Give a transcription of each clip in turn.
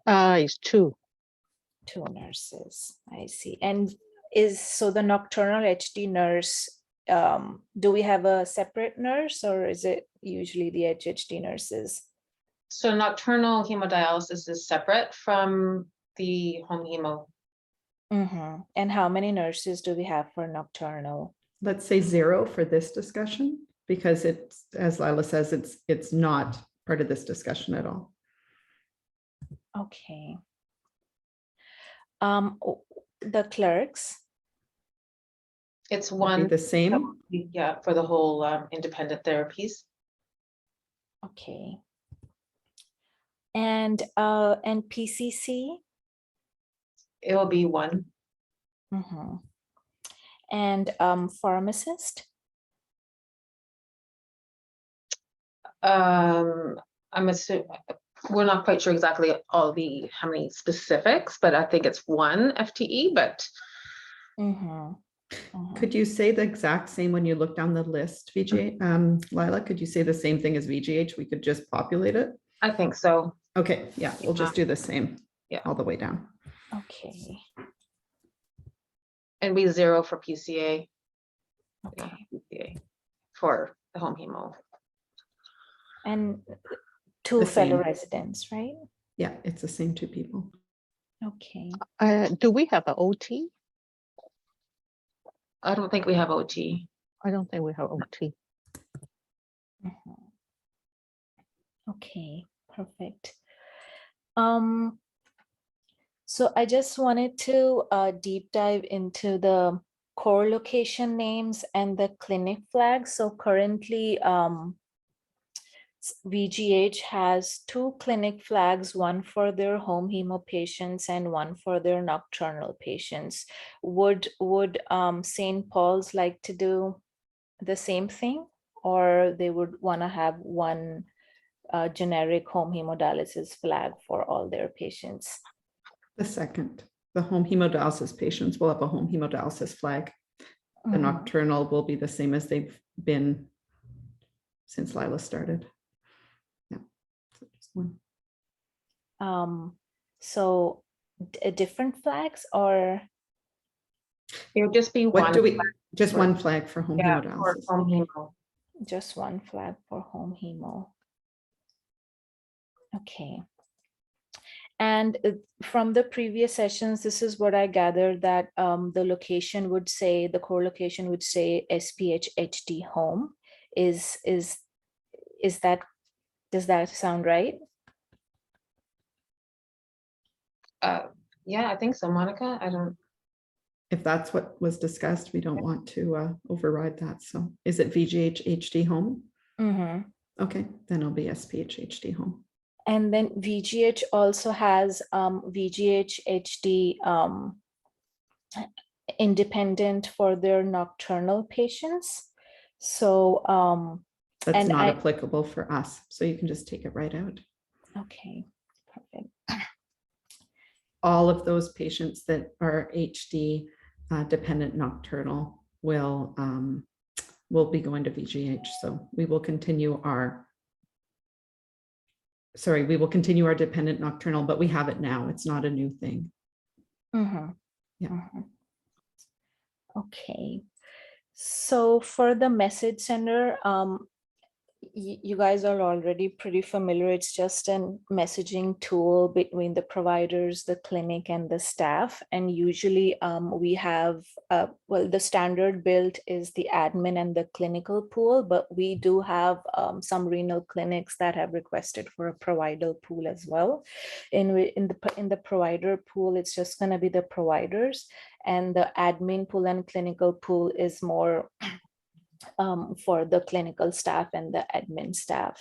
It's two. 2 nurses, I see. And so the nocturnal HD nurse, do we have a separate nurse or is it usually the HHD nurses? So nocturnal hemodialysis is separate from the home hemo. And how many nurses do we have for nocturnal? Let's say 0 for this discussion, because it's, as Lila says, it's not part of this discussion at all. Okay. The clerks? It's Be one, the same. yeah, for the whole independent therapies. Okay. And PCC? It will be one. And pharmacist? I'm assuming we're not quite sure exactly how many specifics, but I think it's one FTE, but Could you say the exact same when you look down the list, VGH? Lila, could you say the same thing as VGH? We could just populate it. I think so. Okay, yeah, we'll just do the same. Yeah. All the way down. Okay. And we 0 for PCA. Okay. PCA for the home hemo. And 2 The fellow same. residents, right? Yeah, it's the same 2 people. Okay. Do we have an OT? I don't think we have OT. I don't think we have OT. Okay, perfect. So I just wanted to deep dive into the core location names and the clinic flags. So currently, VGH has 2 clinic flags, one for their home hemo patients and one for their nocturnal patients. Would St. Paul's like to do the same thing, or they would want to have one generic home hemodialysis flag for all their patients? The second, the home hemodialysis patients will have a home hemodialysis flag. The nocturnal will be the same as they've been since Lila started. Yeah, so just one. So different flags, or It would just be What one. do we, just one flag for home Yeah, for hemodialysis? home hemo. just one flag for home hemo? Okay. And from the previous sessions, this is what I gathered, that the location would say, the core location would say SPH HD home. Is that, does that sound right? Yeah, I think so, Monica. I don't. If that's what was discussed, we don't want to override that. So is it VGH HD home? Okay, then it'll be SPH HD home. And then VGH also has VGH HD independent for their nocturnal patients. So That's and not applicable for us. So you can just take it right out. Okay, perfect. All of those patients that are HD dependent nocturnal will be going to VGH. So we will continue our dependent nocturnal, but we have it now. It's not a new thing. Yeah. Okay. So for the message center, you guys are already pretty familiar. It's just a messaging tool between the providers, the clinic, and the staff. And usually we have, well, the standard built is the admin and the clinical pool, but we do have some renal clinics that have requested for a provider pool as well. In the provider pool, it's just going to be the providers, and the admin pool and clinical pool is more for the clinical staff and the admin staff.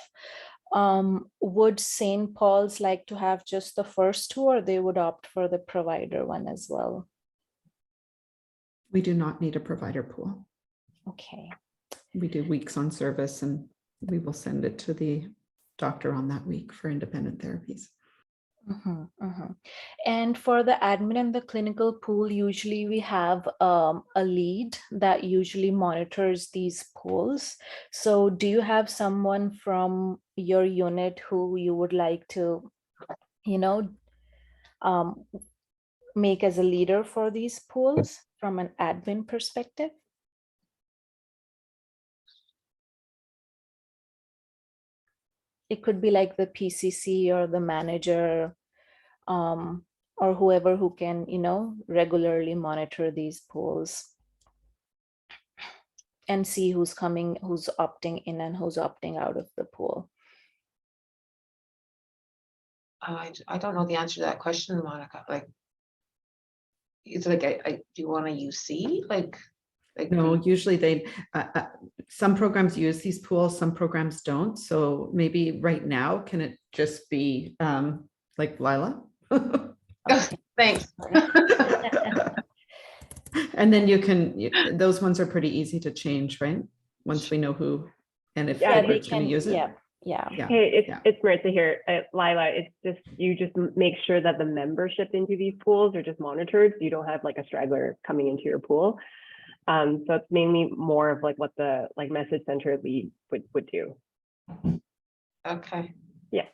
Would St. Paul's like to have just the first 2, or they would opt for the provider one as well? We do not need a provider pool. Okay. We do weeks on service, and we will send it to the doctor on that week for independent therapies. And for the admin and the clinical pool, usually we have a lead that usually monitors these pools. So do you have someone from your unit who you would like to, make as a leader for these pools from an admin perspective? It could be like the PCC or the manager, or whoever who can, regularly monitor these pools and see who's coming, who's opting in and who's opting out of the pool. I don't know the answer to that question, Monica. Like, it's like, do you want a UC? Like No, usually they, some programs use these pools, some programs don't. So maybe right now, can it just be like Lila? Okay. Thanks. And then those ones are pretty easy to change, right? Once we know who, and if Yeah, the they group's going to use it. Yeah. Hey, yeah. it's Marissa here. Lila, it's just, you just make sure that the membership into these pools are just monitored. So you don't have like a straggler coming into your pool. So it's mainly more of like what the message center lead would do. Okay. Yeah.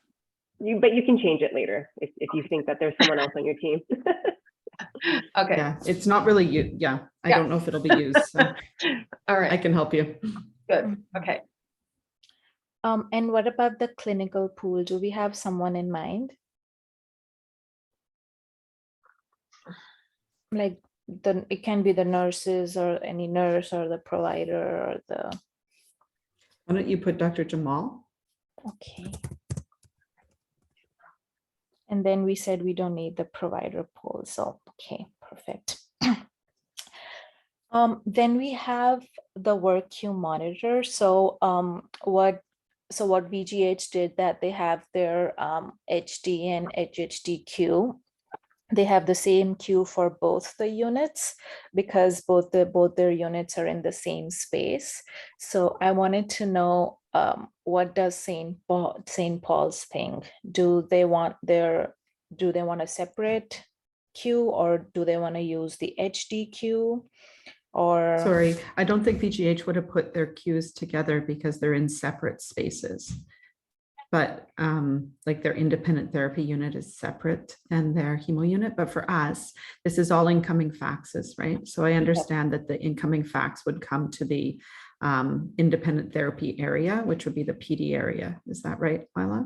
But you can change it later if you think that there's someone else on your team. Okay. Yeah, it's not really you. Yeah, I Yeah. don't know if it'll be used. So All I right. can help you. Good. Okay. And what about the clinical pool? Do we have someone in mind? Like it can be the nurses or any nurse or the provider or the. Why don't you put Dr. Jamal? Okay. And then we said we don't need the provider pool. So, okay, perfect. Then we have the work queue monitor. So what VGH did, that they have their HD and HHD queue. They have the same queue for both the units because both their units are in the same space. So I wanted to know, what does St. Paul's think? Do they want a separate queue, or do they want to use the HD queue? Or Sorry, I don't think VGH would have put their queues together because they're in separate spaces. But like their independent therapy unit is separate and their hemo unit. But for us, this is all incoming faxes, right? So I understand that the incoming fax would come to the independent therapy area, which would be the PD area. Is that right, Lila?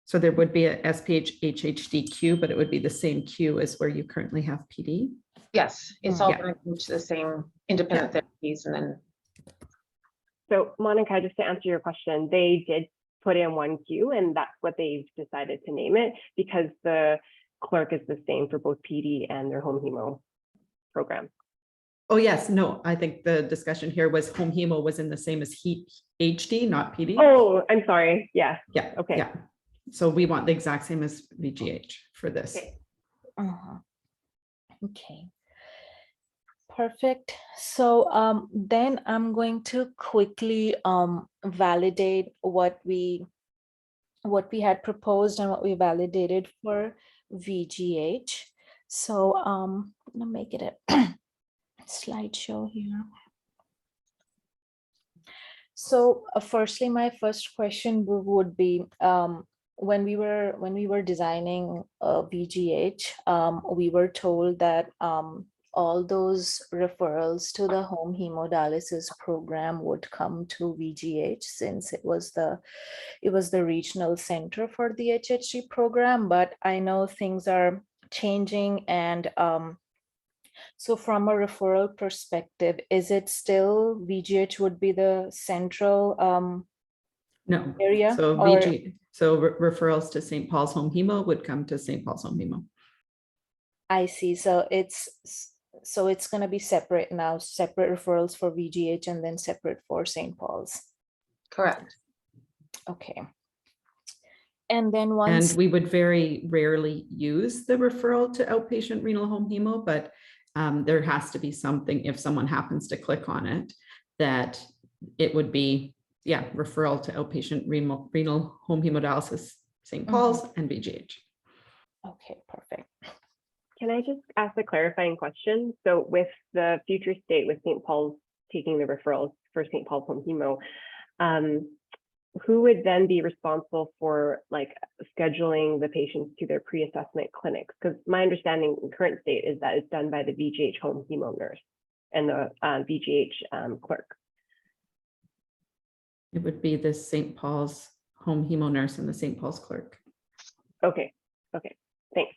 So there would be a SPH HHD queue, but it would be the same queue as where you currently have PD. Yes, it's all Yeah. going to go to the same independent therapies, and then. So Monica, just to answer your question, they did put in one queue, and that's what they've decided to name it, because the clerk is the same for both PD and their home hemo program. Oh, yes. No, I think the discussion here was home hemo was in the same as HD, not PD. Oh, I'm sorry. Yeah. Yeah. Okay. Yeah. So we want the exact same as VGH for this. Okay. Okay. Perfect. So then I'm going to quickly validate what we had proposed and what we validated for VGH. So I'm gonna make it a slideshow here. So firstly, my first question would be, when we were designing VGH, we were told that all those referrals to the home hemodialysis program would come to VGH, since it was the regional center for the HHG program. But I know things are changing, and so from a referral perspective, is it still VGH would be the central No. area? So or- referrals to St. Paul's Home Hemo would come to St. Paul's Home Hemo. I see. So it's going to be separate now, separate referrals for VGH and then separate for St. Paul's. Correct. Okay. And then once. And we would very rarely use the referral to outpatient renal home hemo, but there has to be something, if someone happens to click on it, that it would be, referral to outpatient renal home hemodialysis, St. Paul's and VGH. Okay, perfect. Can I just ask a clarifying question? So with the future state with St. Paul's taking the referrals for St. Paul's home hemo, who would then be responsible for like scheduling the patients to their pre-assessment clinics? Because my understanding in current state is that it's done by the VGH home hemo nurse and the VGH clerk. It would be the St. Paul's home hemo nurse and the St. Paul's clerk, Okay, thanks.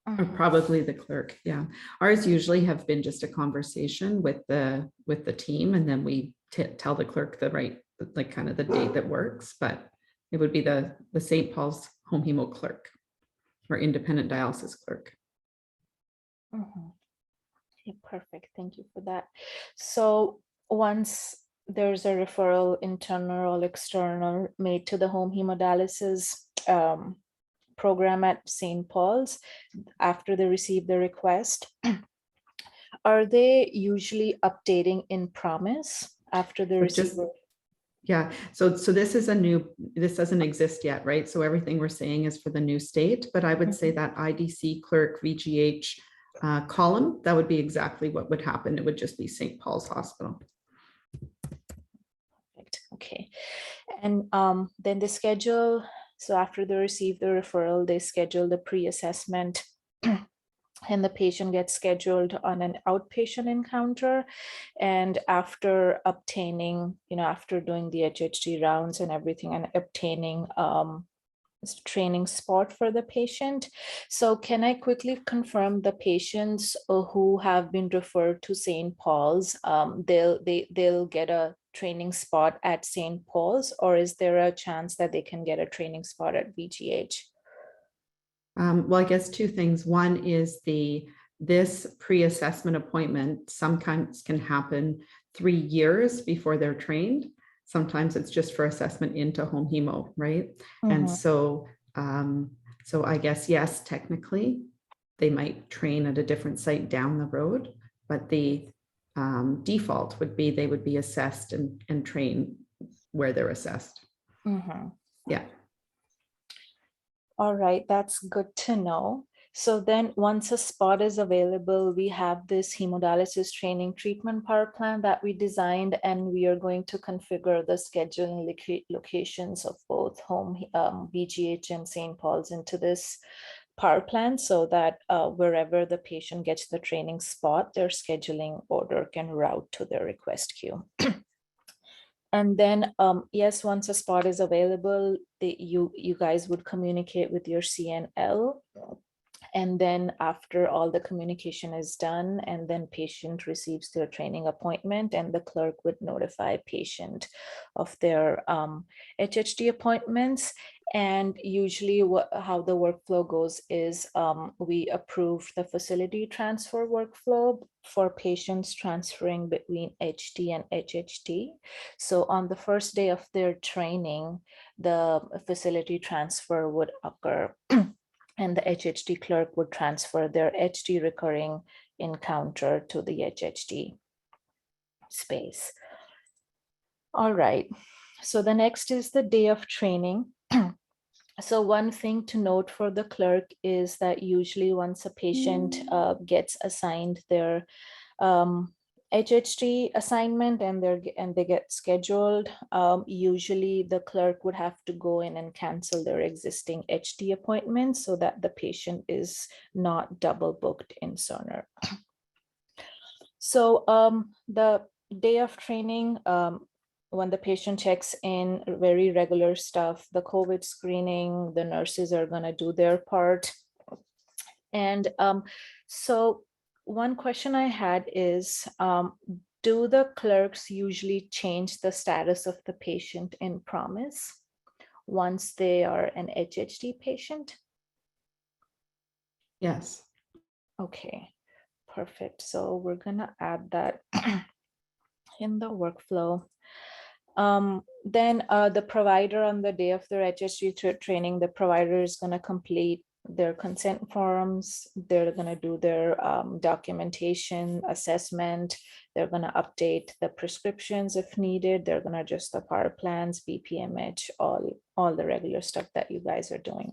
or probably the clerk. Yeah, ours usually have been just a conversation with the team, and then we tell the clerk the right, like kind of the date that works. But it would be the St. Paul's home hemo clerk or independent dialysis clerk. Mhm. Okay, perfect. Thank you for that. So once there's a referral, internal or external, made to the home hemodialysis program at St. Paul's, after they receive the request, are they usually updating in promise after they But receive just- it? Yeah, so this is this doesn't exist yet, right? So everything we're saying is for the new state, but I would say that IDC clerk VGH column, that would be exactly what would happen. It would just be St. Paul's Hospital. Perfect. Okay. And then they schedule, so after they receive the referral, they schedule the pre-assessment and the patient gets scheduled on an outpatient encounter. And after obtaining, after doing the HHD rounds and everything and obtaining training spot for the patient. So can I quickly confirm the patients who have been referred to St. Paul's, they'll get a training spot at St. Paul's, or is there a chance that they can get a training spot at VGH? Well, I guess two things. One is this pre-assessment appointment sometimes can happen 3 years before they're trained. Sometimes it's just for assessment into home hemo, right? And so I guess, yes, technically they might train at a different site down the road, but the default would be they would be assessed and train where they're assessed. Yeah. All right, that's good to know. So then once a spot is available, we have this hemodialysis training treatment power plan that we designed, and we are going to configure the scheduling locations of both home VGH and St. Paul's into this power plan, so that wherever the patient gets the training spot, their scheduling order can route to their request queue. And then, yes, once a spot is available, you guys would communicate with your CNL. And then after all the communication is done, and then patient receives their training appointment, and the clerk would notify patient of their HHD appointments. And usually how the workflow goes is we approve the facility transfer workflow for patients transferring between HD and HHD. So on the first day of their training, the facility transfer would occur. And the HHD clerk would transfer their HD recurring encounter to the HHD space. All right, so the next is the day of training. So one thing to note for the clerk is that usually once a patient gets assigned their HHD assignment and they get scheduled, usually the clerk would have to go in and cancel their existing HD appointments so that the patient is not double booked in Cerner. So the day of training, when the patient checks in, very regular stuff, the COVID screening, the nurses are going to do their part. And so one question I had is, do the clerks usually change the status of the patient in promise once they are an HHD patient? Yes. Okay, perfect. So we're gonna add that in the workflow. Then the provider on the day of their HHD training, the provider is gonna complete their consent forms. They're going to do their documentation assessment. They're going to update the prescriptions if needed. They're going to adjust the power plans, BPMH, all the regular stuff that you guys are doing.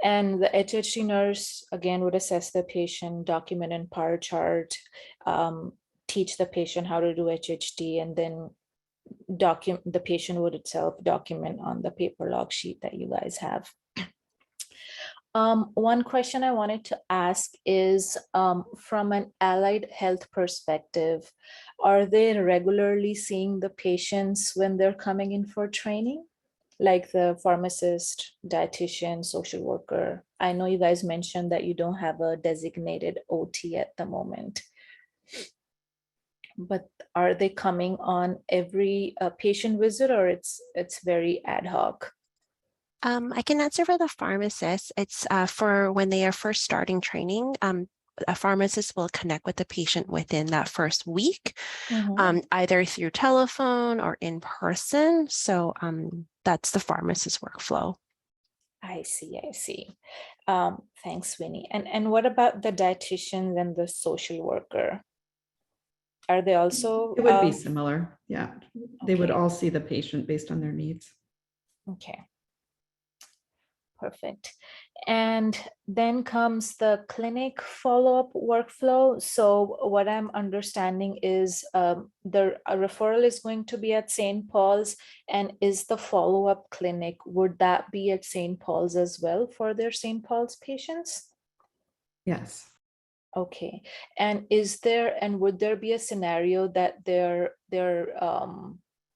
And the HHD nurse, again, would assess the patient, document and power chart, teach the patient how to do HHD, and then the patient would itself document on the paper log sheet that you guys have. One question I wanted to ask is, from an allied health perspective, are they regularly seeing the patients when they're coming in for training? Like the pharmacist, dietitian, social worker? I know you guys mentioned that you don't have a designated OT at the moment, but are they coming on every patient visit, or it's very ad hoc? I can answer for the pharmacist. It's for when they are first starting training. A pharmacist will connect with the patient within that first week, either through telephone or in person. So that's the pharmacist workflow. I see, I see. Thanks, Winnie. And what about the dietitian and the social worker? Are they also? It would be similar. Yeah. They would okay. all see the patient based on their needs. Okay. Perfect. And then comes the clinic follow-up workflow. So what I'm understanding is a referral is going to be at St. Paul's, and is the follow-up clinic, would that be at St. Paul's as well for their St. Paul's patients? Yes. Okay. And would there be a scenario that their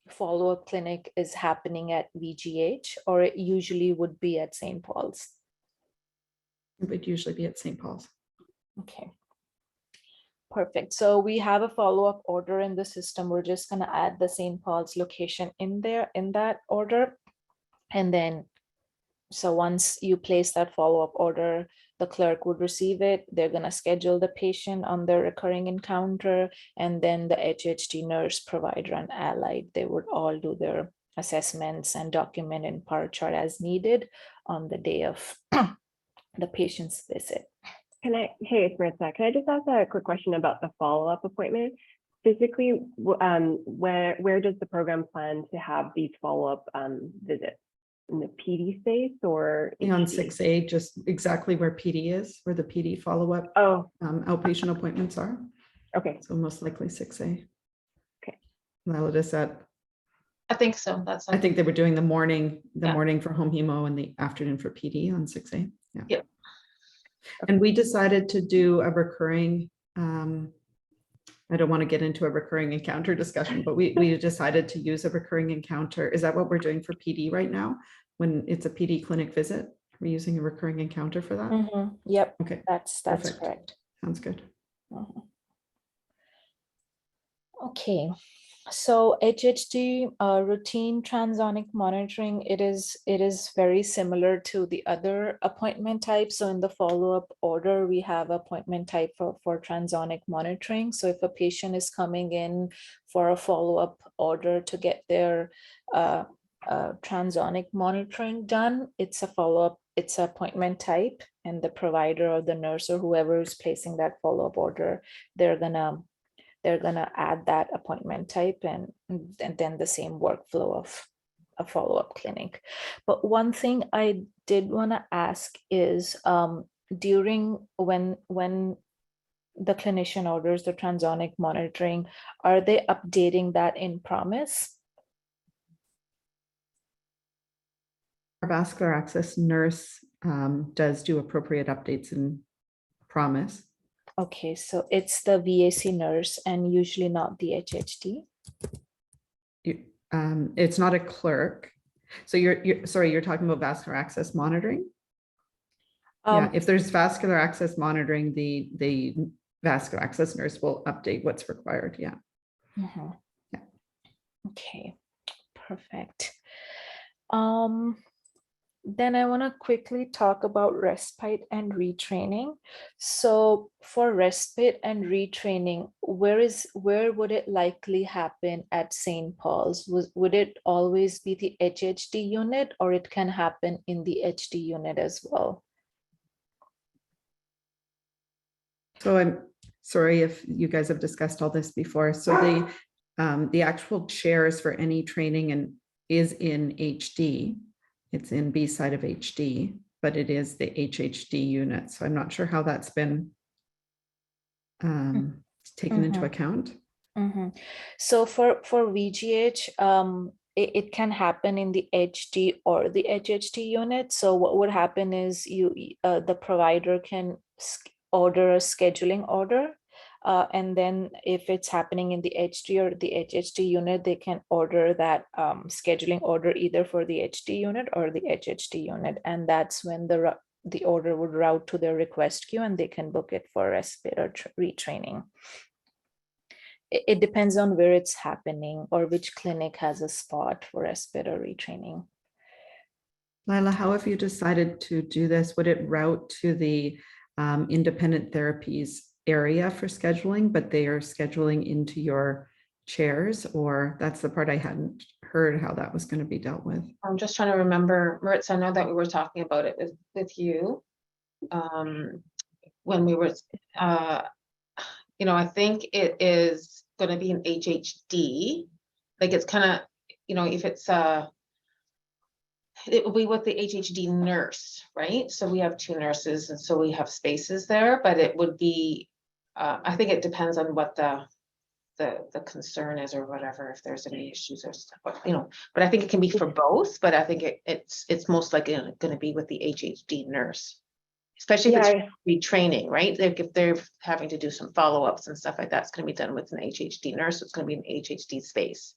follow-up clinic is happening at VGH, or it usually would be at St. Paul's? It would usually be at St. Paul's. Okay. Perfect. So we have a follow-up order in the system. We're just going to add the St. Paul's location in there in that order. And then, so once you place that follow-up order, the clerk would receive it. They're going to schedule the patient on their recurring encounter, and then the HHD nurse, provider, and allied, they would all do their assessments and document in part chart as needed on the day of the patient's visit. Hey, it's Maritza. Can I just ask a quick question about the follow-up appointment? Physically, where does the program plan to have these follow-up visits? In the PD space or On HD? 6A, just exactly where PD is, where the PD follow-up outpatient appointments are. Okay. So most likely 6A. Okay. Lila, does that? I think so. I think they were doing the morning for home hemo and the afternoon for PD on 6A. Yeah. Yep. And we decided to do a recurring, I don't want to get into a recurring encounter discussion, but we decided to use a recurring encounter. Is that what we're doing for PD right now? When it's a PD clinic visit, we're using a recurring encounter for that? Yep. Okay. That's Perfect. correct. Sounds good. Okay. So HHD routine transonic monitoring, it is very similar to the other appointment type. So in the follow-up order, we have appointment type for transonic monitoring. So if a patient is coming in for a follow-up order to get their transonic monitoring done, it's a follow-up, it's appointment type, and the provider or the nurse or whoever is placing that follow-up order, they're gonna add that appointment type and then the same workflow of a follow-up clinic. But one thing I did want to ask is during when the clinician orders the transonic monitoring, are they updating that in Promise? Our vascular access nurse does do appropriate updates in Promise. Okay, so it's the VAC nurse and usually not the HHD. It's not a clerk. So you're talking about vascular access monitoring? Yeah, if there's vascular access monitoring, the vascular access nurse will update what's required. Yeah. Yeah. Okay, perfect. Then I want to quickly talk about respite and retraining. So for respite and retraining, where would it likely happen at St. Paul's? Would it always be the HHD unit, or it can happen in the HD unit as well? So I'm sorry if you guys have discussed all this before. So the actual chairs for any training is in HD. It's in B side of HD, but it is the HHD unit. So I'm not sure how that's been taken into account. So for VGH, it can happen in the HD or the HHD unit. So what would happen is the provider can order a scheduling order. And then if it's happening in the HD or the HHD unit, they can order that scheduling order either for the HD unit or the HHD unit. And that's when the order would route to their request queue and they can book it for respirator retraining. It depends on where it's happening or which clinic has a spot for respiratory training. Lila, how have you decided to do this? Would it route to the independent therapies area for scheduling, but they are scheduling into your chairs? Or that's the part I hadn't heard how that was going to be dealt with. I'm just trying to remember, Maritza, I know that we were talking about it with you when we were, I think it is going to be an HHD. Like it's kind of, if it's it will be with the HHD nurse, right? So we have 2 nurses, and so we have spaces there, but it would be, I think it depends on what the concern is or whatever, if there's any issues or stuff, but I think it can be for both, but I think it's most likely going to be with the HHD nurse, especially if it's retraining, right? Like if they're having to do some follow-ups and stuff like that, it's going to be done with an HHD nurse. It's going to be an HHD space.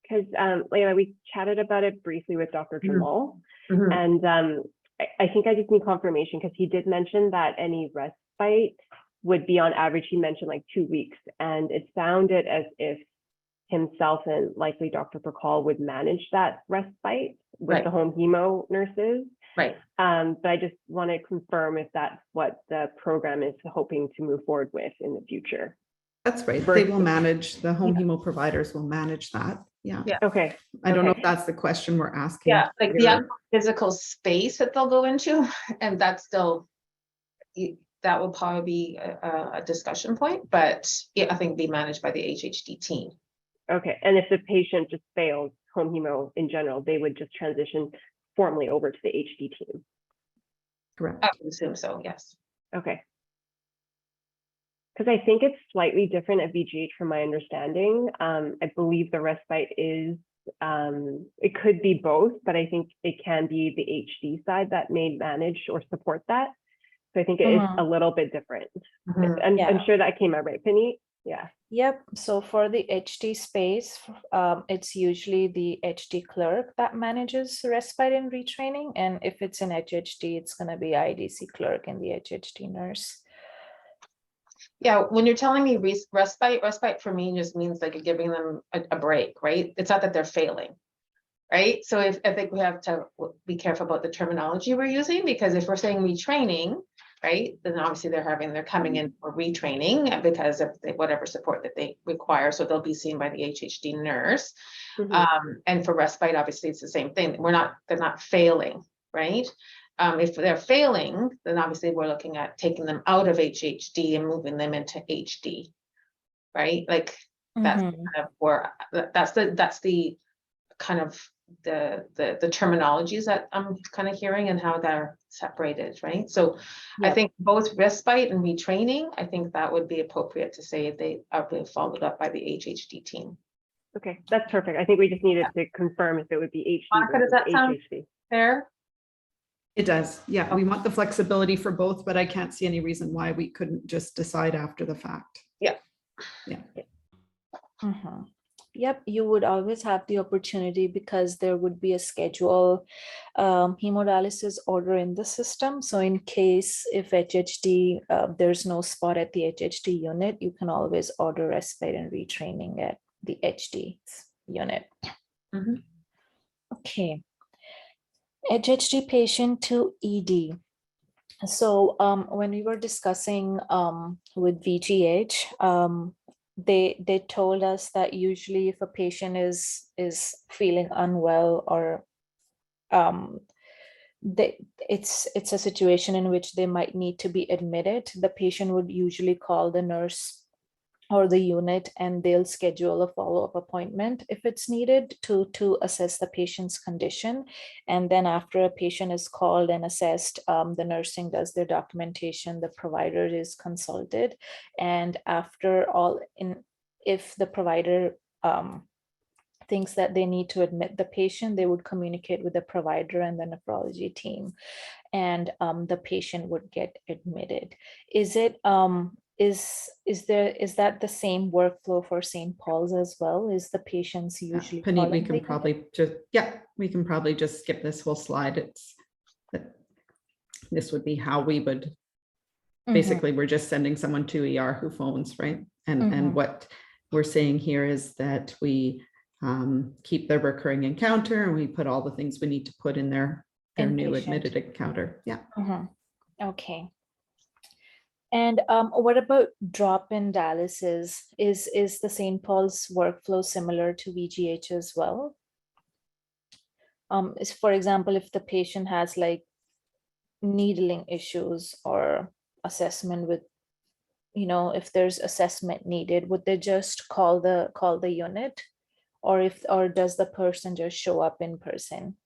Because Layla, we chatted about it briefly with Dr. Jamal, and I think I just need confirmation because he did mention that any respite would be on average, he mentioned like 2 weeks, and it sounded as if himself and likely Dr. Prakal would manage that respite with the home hemo nurses. Right. But I just want to confirm if that's what the program is hoping to move forward with in the future. That's right. They will manage, the home hemo providers will manage that. Yeah. Okay. I don't know if that's the question we're asking. Yeah, like the actual physical space that they'll go into, and that's still, that will probably be a discussion point, but yeah, I think be managed by the HHD team. Okay, and if the patient just fails home hemo in general, they would just transition formally over to the HD team. Correct. I would assume so, yes. Okay. Because I think it's slightly different at VGH from my understanding. I believe the respite is, it could be both, but I think it can be the HD side that may manage or support that. So I think it is a little bit different. I'm sure that came out right, Penny. Yeah. Yep. So for the HD space, it's usually the HD clerk that manages respite and retraining. And if it's an HHD, it's going to be IDC clerk and the HHD nurse. Yeah, when you're telling me respite for me just means like you're giving them a break, right? It's not that they're failing, right? So I think we have to be careful about the terminology we're using, because if we're saying retraining, right, then obviously they're coming in for retraining because of whatever support that they require. So they'll be seen by the HHD nurse. And for respite, obviously it's the same thing. They're not failing, right? If they're failing, then obviously we're looking at taking them out of HHD and moving them into HD, right? Like that's kind of where that's the kind of the terminologies that I'm kind of hearing and how they're separated, right? So I think both respite and retraining, I think that would be appropriate to say if they are being followed up by the HHD team. Okay, that's perfect. I think we just needed to confirm if it would be HD. Monica, does that sound fair? It does. Yeah, we want the flexibility for both, but I can't see any reason why we couldn't just decide after the fact. Yeah. Yeah. Yep, you would always have the opportunity because there would be a schedule hemodialysis order in the system. So in case if HHD, there's no spot at the HHD unit, you can always order respite and retraining at the HD unit. Okay. HHD patient to ED. So when we were discussing with VGH, they told us that usually if a patient is feeling unwell or it's a situation in which they might need to be admitted, the patient would usually call the nurse or the unit and they'll schedule a follow-up appointment if it's needed to assess the patient's condition. And then after a patient is called and assessed, the nursing does their documentation, the provider is consulted. And after all, if the provider thinks that they need to admit the patient, they would communicate with the provider and the nephrology team, and the patient would get admitted. Is that the same workflow for St. Paul's as well? Is the patients usually Puneet, we calling can the probably just, we can probably just skip this whole slide. This would be how we would, Mhm, basically, we're just sending someone to ER who phones, right? And Mhm. what we're saying here is that we keep the recurring encounter, and we put all the things we need to put in their new Inpatient. admitted encounter. Yeah. Mhm. Okay. And what about drop-in dialysis? Is the St. Paul's workflow similar to VGH as well? Is, for example, if the patient has like needling issues or assessment with, if there's assessment needed, would they just call the unit, or does the person just show up in person?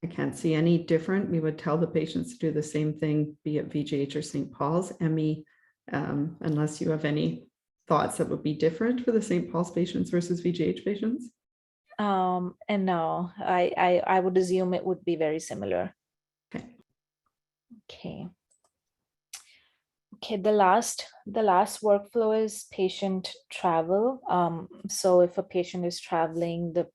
I can't see any different. We would tell the patients to do the same thing, be it VGH or St. Paul's. Emmy, unless you have any thoughts that would be different for the St. Paul's patients versus VGH patients? And no, I would assume it would be very similar. Okay. Okay. Okay, the last workflow is patient travel. So if a patient is traveling, the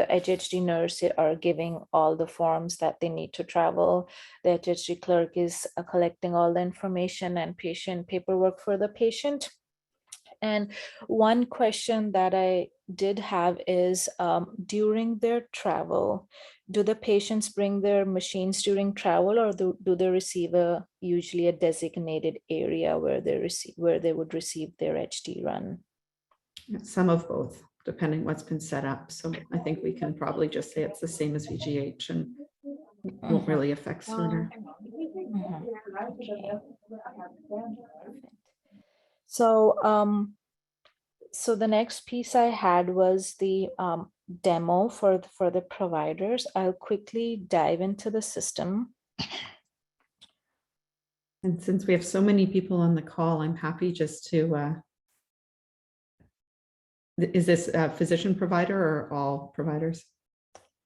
HHD nurse are giving all the forms that they need to travel. The HHD clerk is collecting all the information and patient paperwork for the patient. And one question that I did have is, during their travel, do the patients bring their machines during travel, or do they receive usually a designated area where they would receive their HD run? Some of both, depending what's been set up. So I think we can probably just say it's the same as VGH and won't really affect Cerner. So, so the next piece I had was the demo for the providers. I'll quickly dive into the system. And since we have so many people on the call, I'm happy just to, is this a physician provider or all providers?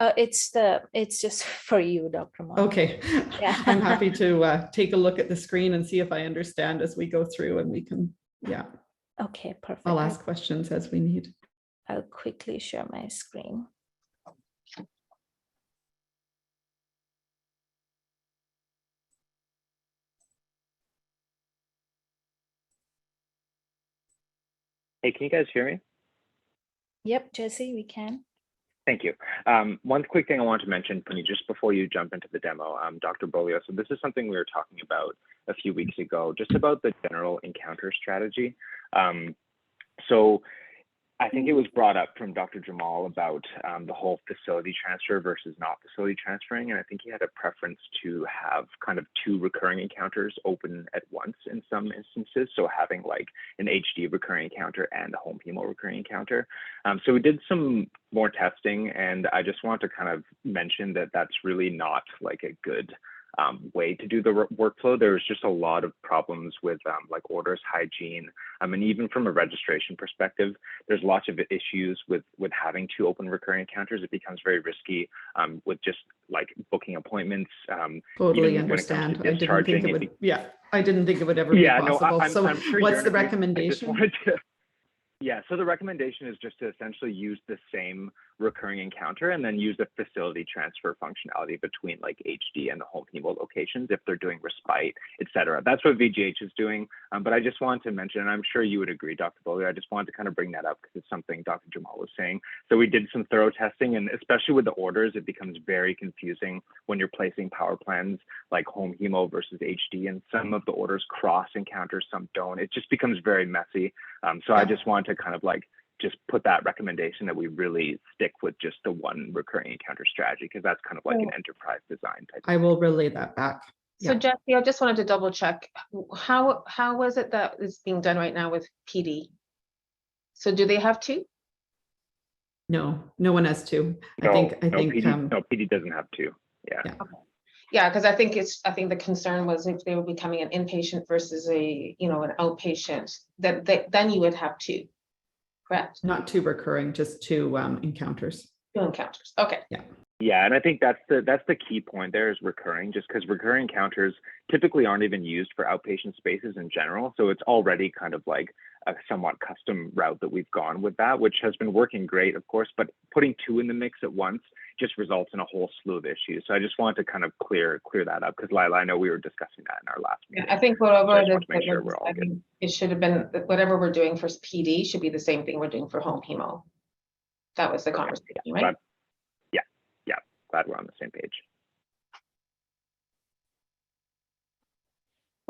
It's just for you, Dr. Mon. Okay, Yeah. I'm happy to take a look at the screen and see if I understand as we go through, and we can, Okay, perfect. I'll ask questions as we need. I'll quickly share my screen. Hey, can you guys hear me? Yep, Jesse, we can. Thank you. One quick thing I want to mention, Puneet, just before you jump into the demo, Dr. Bolio, so this is something we were talking about a few weeks ago, just about the general encounter strategy. So I think it was brought up from Dr. Jamal about the whole facility transfer versus not facility transferring. And I think he had a preference to have kind of two recurring encounters open at once in some instances. So having like an HD recurring encounter and a home hemo recurring encounter. So we did some more testing, and I just want to kind of mention that that's really not like a good way to do the workflow. There's just a lot of problems with like orders hygiene. And even from a registration perspective, there's lots of issues with having two open recurring encounters. It becomes very risky with just like booking appointments. Totally understand. I didn't think it would. Yeah, I didn't think it would ever be possible. So I'm sure what's the recommendation? Yeah, so the recommendation is just to essentially use the same recurring encounter and then use the facility transfer functionality between like HD and the home hemo locations if they're doing respite, et cetera. That's what VGH is doing. But I just wanted to mention, and I'm sure you would agree, Dr. Bolio, I just wanted to kind of bring that up because it's something Dr. Jamal was saying. So we did some thorough testing, and especially with the orders, it becomes very confusing when you're placing power plans like home hemo versus HD, and some of the orders cross encounters, some don't. It just becomes very messy. So I just wanted to kind of like just put that recommendation that we really stick with just the one recurring encounter strategy, because that's kind of like an enterprise design type. I will relay that back. So Jesse, I just wanted to double check. How is it that is being done right now with PD? So do they have two? No, no one has two. No, I think PD doesn't have two. Yeah. Yeah, because I think the concern was if they were becoming an inpatient versus an outpatient, then you would have two. correct? Not 2 recurring, just 2 encounters. 2 encounters, okay. Yeah, and I think that's the key point there is recurring, just because recurring encounters typically aren't even used for outpatient spaces in general. So it's already kind of like a somewhat custom route that we've gone with that, which has been working great, of course, but putting 2 in the mix at once just results in a whole slew of issues. So I just wanted to kind of clear that up, because Lila, I know we were discussing that in our last Yeah, meeting. I think So I whatever just it want is, to make sure we're all I good. mean, it should have been, whatever we're doing for PD should be the same thing we're doing for home hemo. That was the conversation, right? Glad- Glad we're on the same page.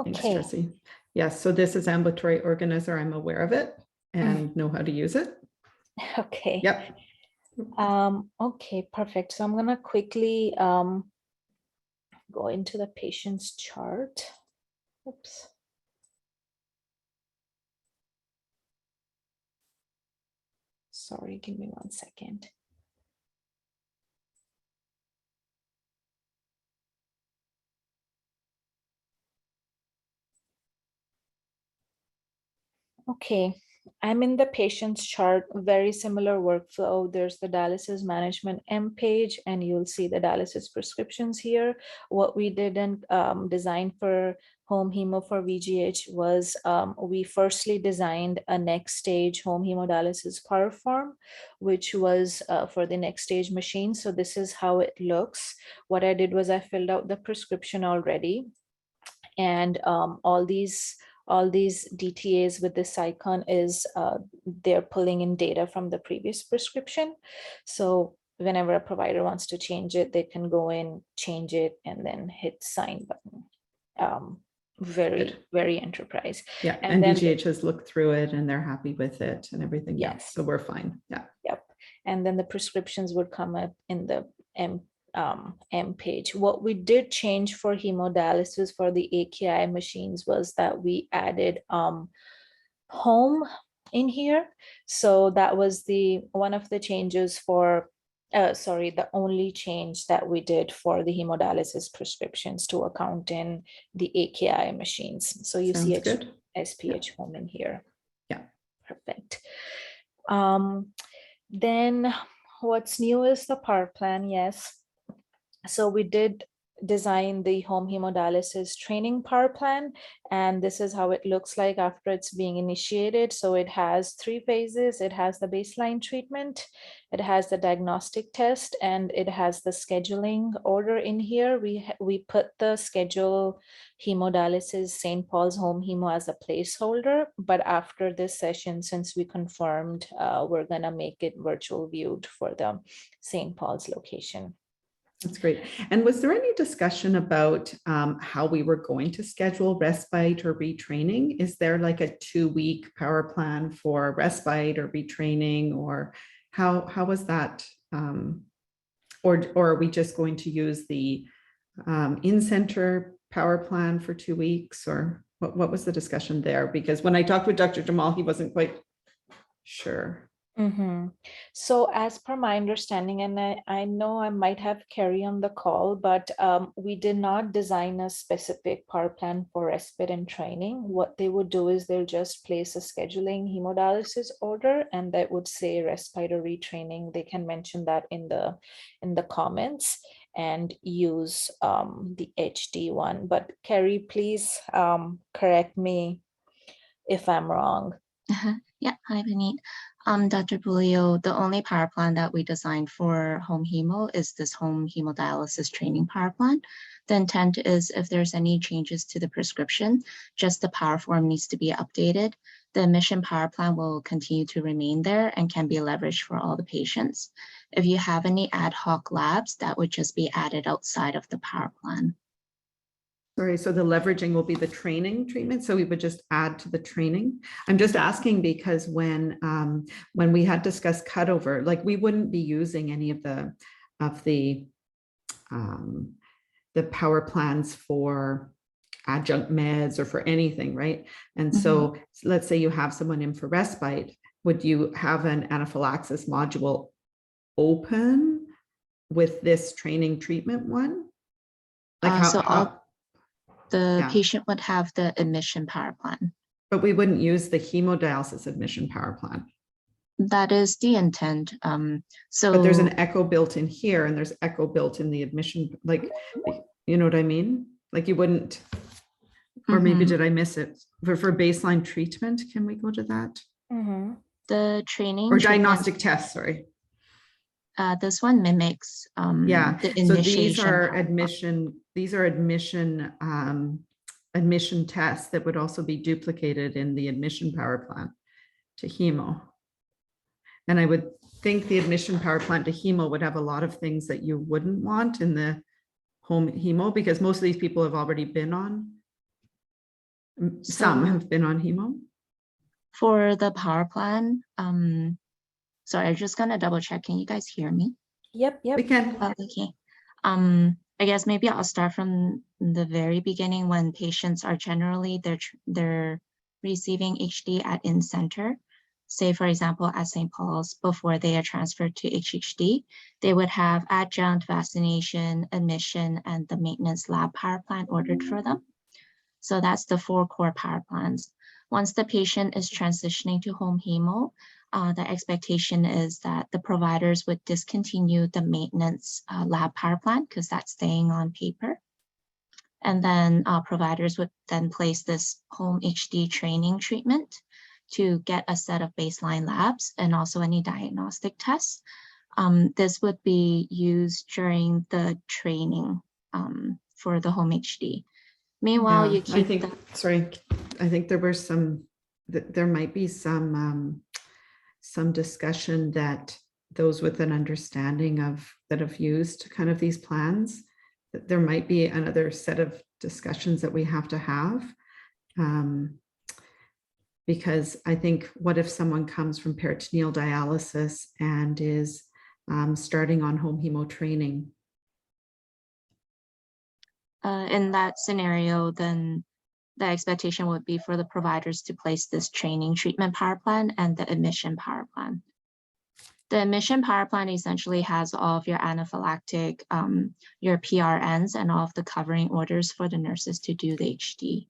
Thanks, Okay, Jesse. Yes, so this is ambulatory organizer. I'm aware of it and know how to use it. okay. Yep. Okay, perfect. So I'm gonna quickly go into the patient's chart. Oops. Sorry, give me 1 second. Okay, I'm in the patient's chart, very similar workflow. There's the dialysis management M page, and you'll see the dialysis prescriptions here. What we didn't design for home hemo for VGH was we firstly designed a next stage home hemodialysis power form, which was for the next stage machine. So this is how it looks. What I did was I filled out the prescription already, and all these DTAs with this icon is they're pulling in data from the previous prescription. So whenever a provider wants to change it, they can go in, change it, and then hit sign button. Very enterprise. Yeah, And and then VGH has looked through it and they're happy with it and everything. Yeah, Yes. so we're fine. Yeah. Yep. And then the prescriptions would come up in the M page. What we did change for hemodialysis for the AKI machines was that we added home in here. So that was one of the changes for the only change that we did for the hemodialysis prescriptions to account in the AKI machines. So you see Sounds good. SPH home in here. Yeah. Perfect. Then what's new is the power plan. Yes. So we did design the home hemodialysis training power plan, and this is how it looks like after it's being initiated. So it has 3 phases. It has the baseline treatment, it has the diagnostic test, and it has the scheduling order in here. We put the schedule hemodialysis St. Paul's home hemo as a placeholder, but after this session, since we confirmed, we're gonna make it virtual viewed for the St. Paul's location. That's great. And was there any discussion about how we were going to schedule respite or retraining? Is there like a 2-week power plan for respite or retraining, or how was that? Or are we just going to use the in-center power plan for 2 weeks, or what was the discussion there? Because when I talked with Dr. Jamal, he wasn't quite sure. So as per my understanding, and I know I might have Carrie on the call, but we did not design a specific power plan for respite and training. What they would do is they'll just place a scheduling hemodialysis order, and that would say respite or retraining. They can mention that in the comments and use the HD one. But Carrie, please correct me if I'm wrong. Yeah, hi, Vineet. Dr. Bulio, the only power plan that we designed for home hemo is this home hemodialysis training power plan. The intent is if there's any changes to the prescription, just the power form needs to be updated. The admission power plan will continue to remain there and can be leveraged for all the patients. If you have any ad hoc labs, that would just be added outside of the power plan. Sorry, so the leveraging will be the training treatment. So we would just add to the training. I'm just asking because when we had discussed cutover, like we wouldn't be using any of the power plans for adjunct meds or for anything, right? And so let's say you have someone in for respite, would you have an anaphylaxis module open with this training treatment one? Like the patient would have the admission power plan. But we wouldn't use the hemodialysis admission power plan. That is the intent. But there's an So echo built in here and there's echo built in the admission, like, you know what I mean? Like you wouldn't, or maybe mhm. did I miss it? For baseline treatment, can we go to that? The training Or treatment, diagnostic tests, sorry. this one mimics Yeah, the so these initiation are part. admission tests that would also be duplicated in the admission power plan to hemo. And I would think the admission power plant to hemo would have a lot of things that you wouldn't want in the home hemo, because most of these people have already been on. Some So have been on hemo. for the power plan, sorry, I'm just gonna double check. Can you guys hear me? Yep, We yep. can, Okay. I guess maybe I'll start from the very beginning when patients are generally they're receiving HD at in-center. Say, for example, at St. Paul's, before they are transferred to HHD, they would have adjunct, vaccination, admission, and the maintenance lab power plan ordered for them. So that's the 4 core power plans. Once the patient is transitioning to home hemo, the expectation is that the providers would discontinue the maintenance lab power plan because that's staying on paper. And then providers would then place this home HD training treatment to get a set of baseline labs and also any diagnostic tests. This would be used during the training for the home HD. Meanwhile, yeah, you I keep think, the sorry, I think there were there might be some discussion that those with an understanding of that have used kind of these plans, that there might be another set of discussions that we have to have. Because I think, what if someone comes from peritoneal dialysis and is starting on home hemo training? in that scenario, then the expectation would be for the providers to place this training treatment power plan and the admission power plan. The admission power plan essentially has all of your anaphylactic, your PRNs, and all of the covering orders for the nurses to do the HD.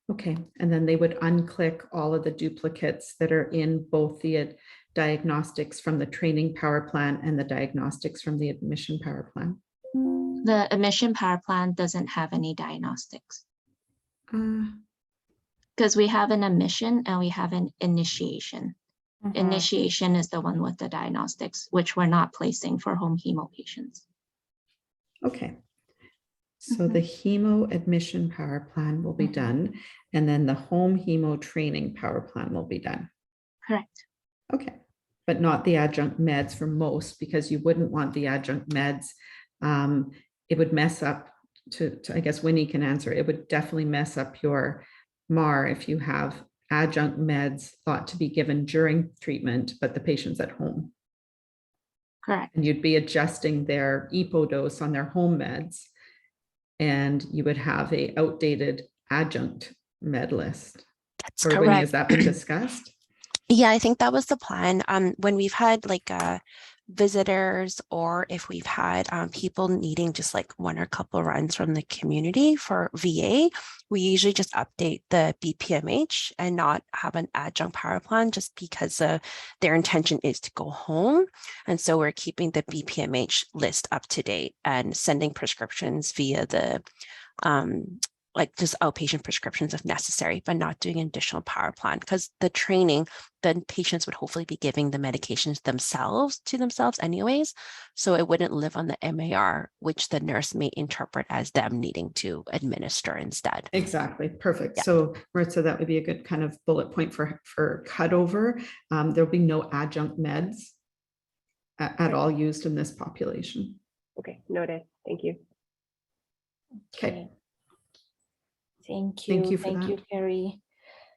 Okay, and then they would unclick all of the duplicates that are in both the diagnostics from the training power plan and the diagnostics from the admission power plan. The admission power plan doesn't have any diagnostics because we have an admission and we have an initiation. Initiation is the one with the diagnostics, which we're not placing for home hemo patients. Okay. So the hemo admission power plan will be done, and then the home hemo training power plan will be done. Correct. Okay, but not the adjunct meds for most, because you wouldn't want the adjunct meds. It would mess up to I guess Winnie can answer. It would definitely mess up your MAR if you have adjunct meds thought to be given during treatment, but the patient's at home. Correct. And you'd be adjusting their EPO dose on their home meds, and you would have a outdated adjunct med list. That's Or Winnie, correct. has that been discussed? Yeah, I think that was the plan. When we've had like visitors, or if we've had people needing just like one or a couple runs from the community for VA, we usually just update the BPMH and not have an adjunct power plan, just because their intention is to go home. And so we're keeping the BPMH list up to date and sending prescriptions via the like just outpatient prescriptions if necessary, but not doing an additional power plan, because the training, then patients would hopefully be giving the medications to themselves anyways. So it wouldn't live on the MAR, which the nurse may interpret as them needing to administer instead. Exactly. Perfect. Yeah. So Maritza, that would be a good kind of bullet point for cutover. There'll be no adjunct meds at all used in this population. Okay, noted. Thank you. Okay. Thank you. Thank you for Thank you, that. Carrie.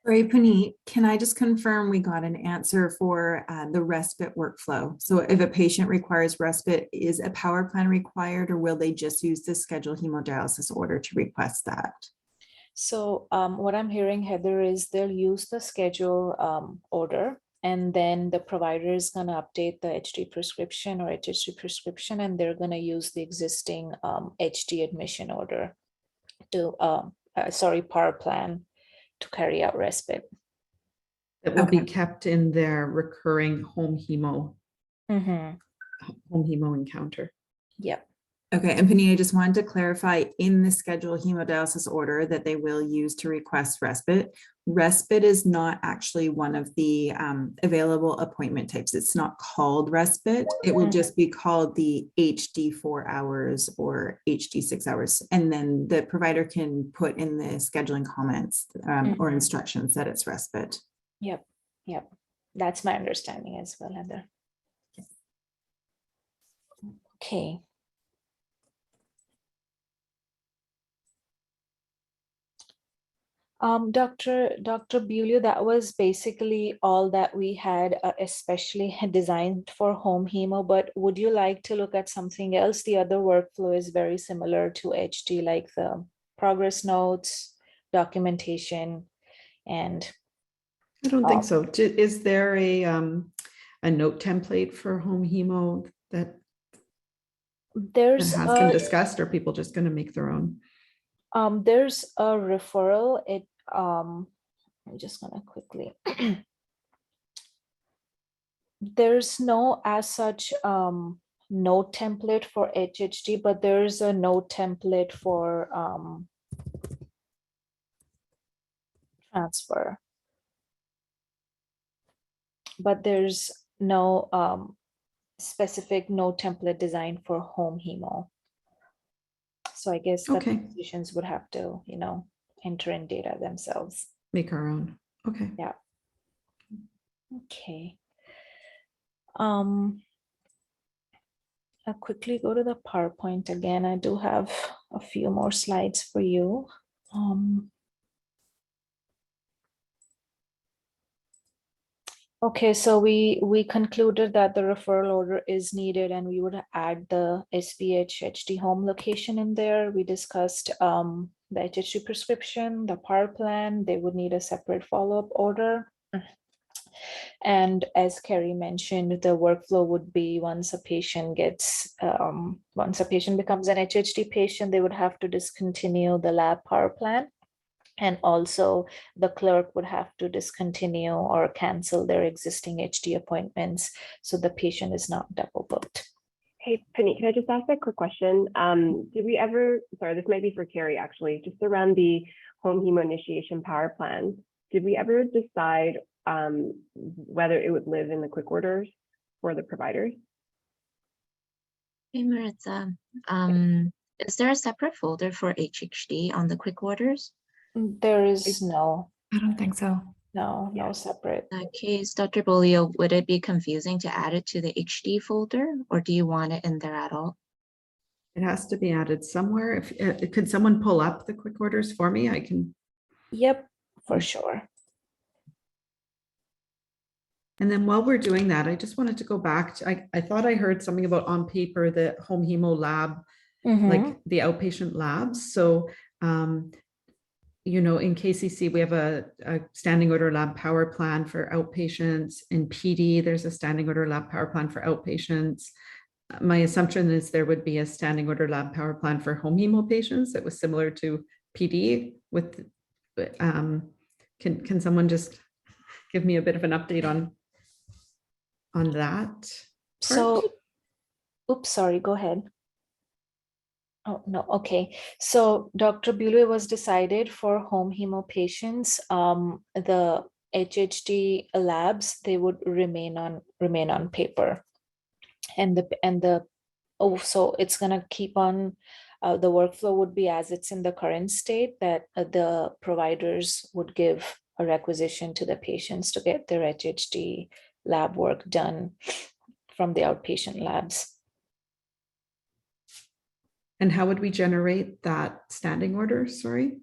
Sorry, Puneet, can I just confirm we got an answer for the respite workflow? So if a patient requires respite, is a power plan required, or will they just use the scheduled hemodialysis order to request that? So what I'm hearing, Heather, is they'll use the schedule order, and then the provider is going to update the HD prescription or HHD prescription, and they're going to use the existing HD admission order to, power plan to carry out respite. That will be Okay. kept in their recurring home hemo encounter. Yep. Okay, and Panini, I just wanted to clarify in the schedule hemodialysis order that they will use to request respite. Respite is not actually one of the available appointment types. It's not called respite. It will just be called the HD 4 hours or HD 6 hours. And then the provider can put in the scheduling comments or instructions that it's respite. Yep. Yep. That's my understanding as well, Heather. Okay. Dr. Bulio, that was basically all that we had, especially designed for home hemo, but would you like to look at something else? The other workflow is very similar to HD, like the progress notes, documentation, and I don't think so. Is there a note template for home hemo that there's has been discussed, or people just going to make their own? there's a referral. I'm just gonna quickly. There's no as such note template for HHD, but there's a note template for transfer. But there's no specific note template designed for home hemo. So I guess the Okay. physicians would have to, enter in data themselves. Make our own. Okay. Yeah. Okay. I'll quickly go to the PowerPoint again. I do have a few more slides for you. Okay, so we concluded that the referral order is needed and we would add the SPH HD home location in there. We discussed the HHD prescription, the power plan. They would need a separate follow-up order. And as Carrie mentioned, the workflow would be once a patient becomes an HHD patient, they would have to discontinue the lab power plan. And also the clerk would have to discontinue or cancel their existing HD appointments so the patient is not double booked. Hey, Penny, can I just ask a quick question? Did we ever, sorry, this might be for Carrie actually, just around the home hemo initiation power plan, did we ever decide whether it would live in the quick orders for the providers? Hey, Maritza, is there a separate folder for HHD on the quick orders? There is no I don't think so. separate. In that case, Dr. Bolio, would it be confusing to add it to the HD folder, or do you want it in there at all? It has to be added somewhere. If could someone pull up the quick orders for me? I can. Yep, for sure. And then while we're doing that, I just wanted to go back to, I thought I heard something about on paper, the home hemo lab, like the outpatient labs. So, in KCC, we have a standing order lab power plan for outpatients. In PD, there's a standing order lab power plan for outpatients. My assumption is there would be a standing order lab power plan for home hemo patients that was similar to PD with, can someone just give me a bit of an update on that? So, oops, sorry, go ahead. Oh, no, okay. So Dr. Bulio was decided for home hemo patients. The HHD labs, they would remain on paper. So it's gonna keep on, the workflow would be as it's in the current state, that the providers would give a requisition to the patients to get their HHD lab work done from the outpatient labs. And how would we generate that standing order? Sorry.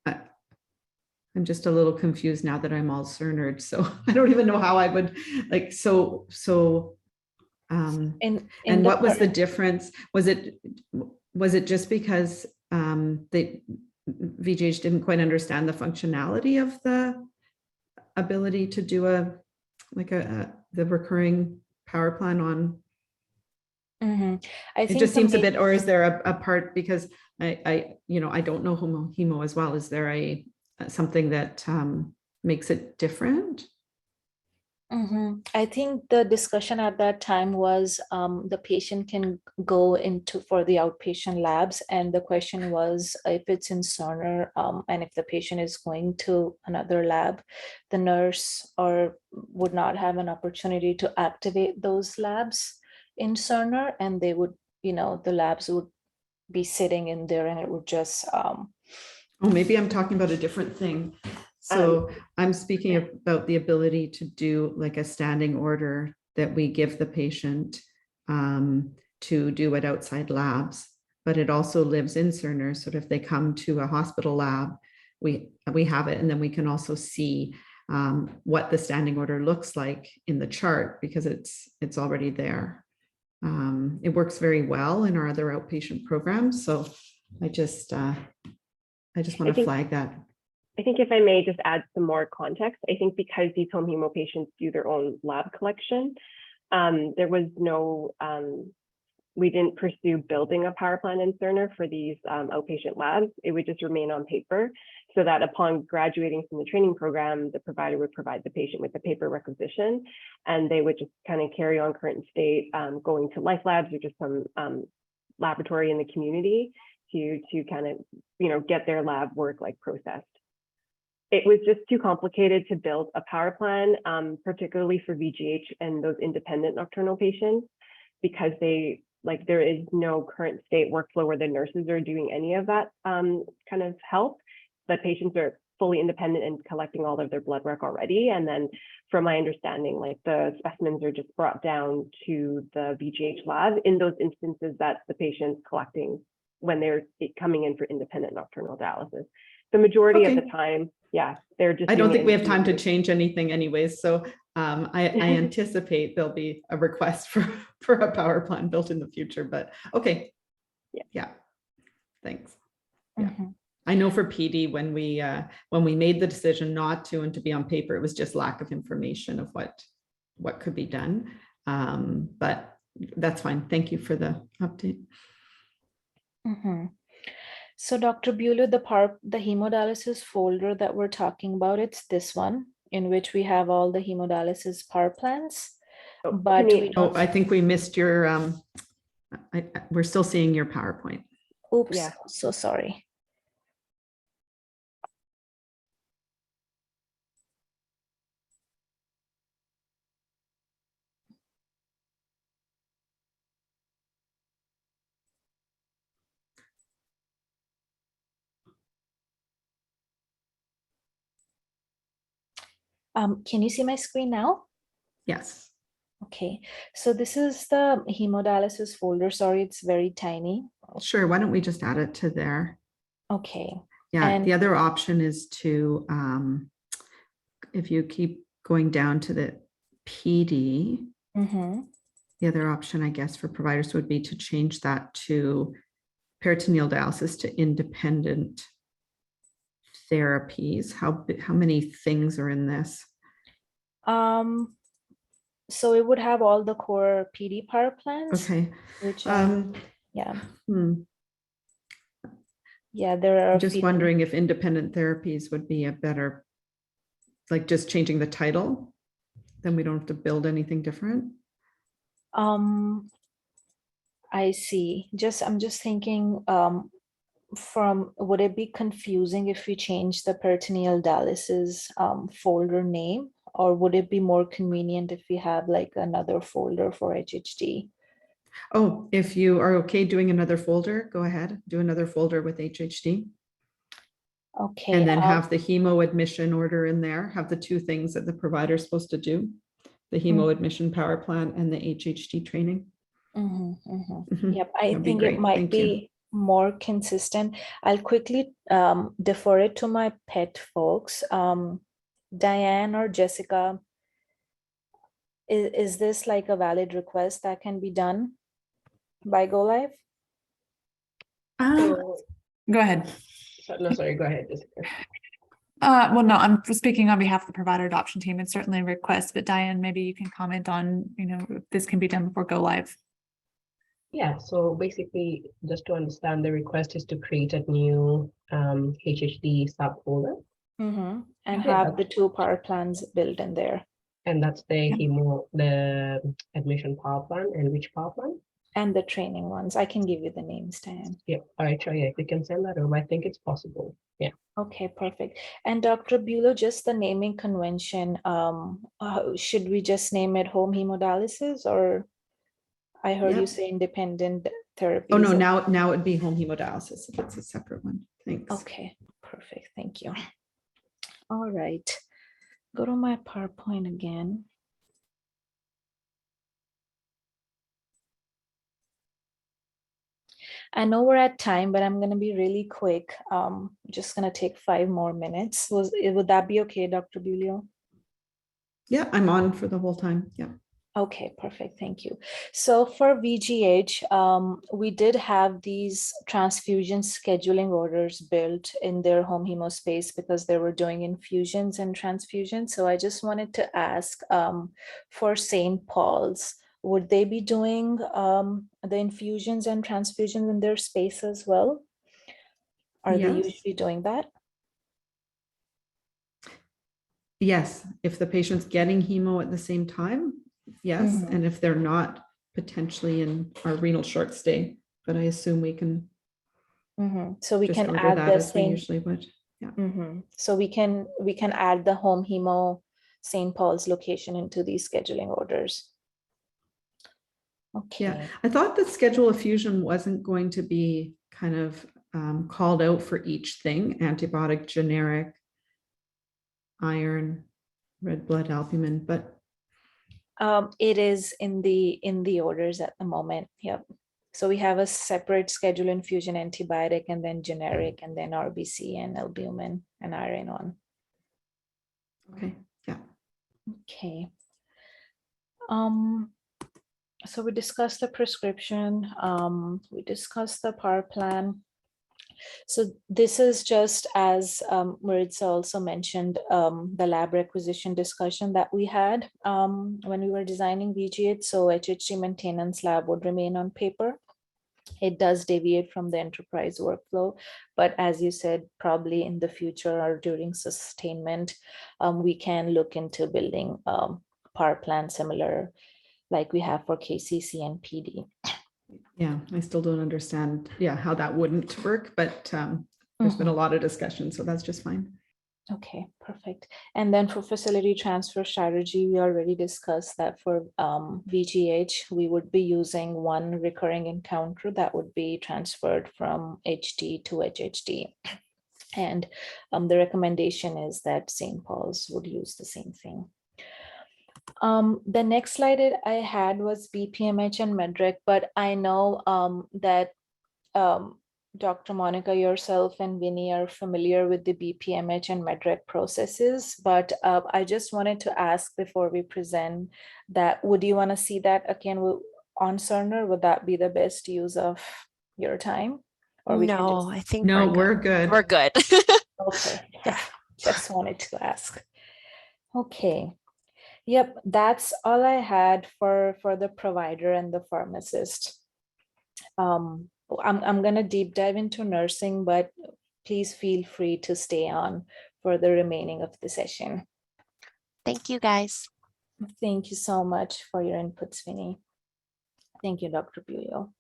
I'm just a little confused now that I'm all cernered. So I don't even know how I would and what was the difference? Was it just because VJH didn't quite understand the functionality of the ability to do the recurring power plan on? It just seems a bit, or is there a part, because I don't know hemo as well. Is there something that makes it different. I think the discussion at that time was the patient can go into for the outpatient labs, and the question was if it's in Cerner and if the patient is going to another lab, the nurse would not have an opportunity to activate those labs in Cerner, and they would, the labs would be sitting in there, and it would just Oh, maybe I'm talking about a different thing. So I'm speaking about the ability to do like a standing order that we give the patient to do at outside labs, but it also lives in Cerner. So if they come to a hospital lab, we have it, and then we can also see what the standing order looks like in the chart because it's already there. It works very well in our other outpatient programs. So I just want to flag that. I think if I may just add some more context, I think because these home hemo patients do their own lab collection, there was no, we didn't pursue building a power plan in Cerner for these outpatient labs. It would just remain on paper so that upon graduating from the training program, the provider would provide the patient with the paper requisition, and they would just kind of carry on current state, going to life labs or just some laboratory in the community to kind of, get their lab work like processed. It was just too complicated to build a power plan, particularly for VGH and those independent nocturnal patients, because there is no current state workflow where the nurses are doing any of that kind of help. The patients are fully independent and collecting all of their blood work already. And then from my understanding, the specimens are just brought down to the VGH lab in those instances that the patient's collecting when they're coming in for independent nocturnal dialysis. The majority of the time, they're just. I don't think we have time to change anything anyways. So I anticipate there'll be a request for a power plan built in the future, but okay. Yeah. Thanks. Yeah. I know for PD, when we made the decision not to and to be on paper, it was just lack of information of what could be done. But that's fine. Thank you for the update. So Dr. Bueller, the hemodialysis folder that we're talking about, it's this one in which we have all the hemodialysis power plans. But we don't. I think we missed your, we're still seeing your PowerPoint. Oops, so sorry. Can you see my screen now? Yes. Okay, so this is the hemodialysis folder. Sorry, it's very tiny. Sure, why don't we just add it to there? Okay. Yeah, and the other option is to, if you keep going down to the PD, the other option, I guess, for providers would be to change that to peritoneal dialysis to independent therapies. How many things are in this? So it would have all the core PD power plans. Okay. Which yeah. Yeah, there are. I'm just wondering if independent therapies would be a better, like just changing the title, then we don't have to build anything different. I see. I'm just thinking, would it be confusing if we change the peritoneal dialysis folder name, or would it be more convenient if we have like another folder for HHD? Oh, if you are okay doing another folder, go ahead, do another folder with HHD. Okay. And then have the hemo admission order in there, have the two things that the provider is supposed to do, the hemo admission power plan and the HHD training. Yep, I think it might be more consistent. I'll quickly defer it to my pet folks. Diane or Jessica, is this like a valid request that can be done by Go Live? Go ahead. No, sorry, go ahead, Jessica. Well, no, I'm speaking on behalf of the provider adoption team. It's certainly a request, but Diane, maybe you can comment on, if this can be done before Go Live. Yeah, so basically, just to understand, the request is to create a new HHD subfolder. And Yeah. have the 2 power plans built in there. And that's the Yeah. the admission power plan. And which power plan? And the training ones. I can give you the names, Diane. Yeah, all right, sure, yeah, if you can send that over, I think it's possible. Yeah. Okay, perfect. And Dr. Bulow, just the naming convention, should we just name it home hemodialysis, or I heard you Yep. say independent therapy? Oh, no, now it'd be home hemodialysis. If it's a separate one. Thanks. Okay, perfect. Thank you. All right. Go to my PowerPoint again. I know we're at time, but I'm going to be really quick. Just going to take 5 more minutes. Would that be okay, Dr. Bulio? Yeah, I'm on for the whole time. Yeah. Okay, perfect. Thank you. So for VGH, we did have these transfusion scheduling orders built in their home hemo space because they were doing infusions and transfusions. So I just wanted to ask for St. Paul's, would they be doing the infusions and transfusions in their space as well? Are they Yes. usually doing that? Yes, if the patient's getting hemo at the same time, yes. Mhm. And if they're not, potentially in our renal short stay, but I assume we can So we just can order add that the as we same. usually would. Yeah. So we can add the home hemo St. Paul's location into these scheduling orders. Okay. Yeah, I thought the schedule of fusion wasn't going to be kind of called out for each thing, antibiotic, generic, iron, red blood albumin, but It is in the orders at the moment. Yep. So we have a separate schedule infusion antibiotic, and then generic, and then RBC and albumin and iron on. okay, yeah. Okay. So we discussed the prescription. We discussed the power plan. So this is just as Maritza also mentioned, the lab requisition discussion that we had when we were designing VGH. So HHG maintenance lab would remain on paper. It does deviate from the enterprise workflow, but as you said, probably in the future or during sustainment, we can look into building power plan similar like we have for KCC and PD. Yeah, I still don't understand, how that wouldn't work, but there's been a lot of discussion, so that's just fine. Okay, perfect. And then for facility transfer strategy, we already discussed that for VGH, we would be using one recurring encounter that would be transferred from HD to HHD. And the recommendation is that St. Paul's would use the same thing. The next slide I had was BPMH and MEDREC, but I know that Dr. Monica, yourself and Vinny are familiar with the BPMH and MEDREC processes, but I just wanted to ask before we present that, would you want to see that again on Cerner? Would that be the best use of your time? Or we can No, I think No, we're good. We're good. Okay, just wanted to ask. Okay. Yep, that's all I had for the provider and the pharmacist. I'm going to deep dive into nursing, but please feel free to stay on for the remaining of the session. Thank you, guys. Thank you so much for your inputs, Vinny. Thank you, Dr. Buyo.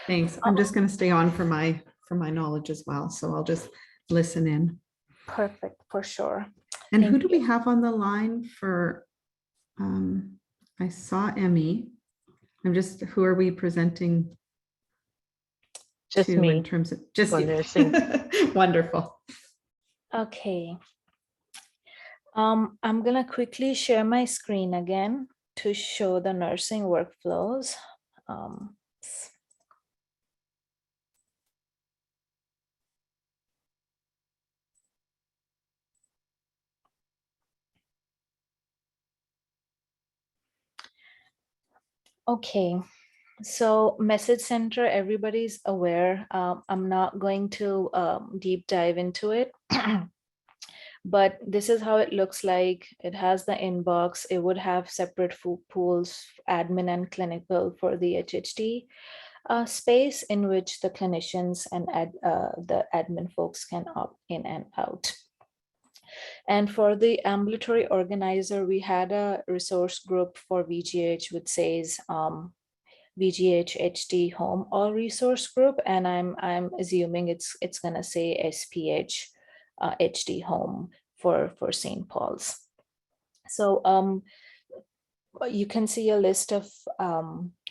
Thanks. I'm just going to stay on for my knowledge as well, so I'll just listen in. Perfect, for sure. And who do we have on the line for? I saw Emmy. Who are we presenting? Just to me. in terms of just for you. nursing. Wonderful. Okay. I'm gonna quickly share my screen again to show the nursing workflows. Okay. So message center, everybody's aware. I'm not going to deep dive into it, but this is how it looks like. It has the inbox. It would have separate pools, admin and clinical for the HHD space in which the clinicians and the admin folks can opt in and out. And for the ambulatory organizer, we had a resource group for VGH, which says VGH HD home all resource group, and I'm assuming it's gonna say SPH HD home for St. Paul's. So you can see a list of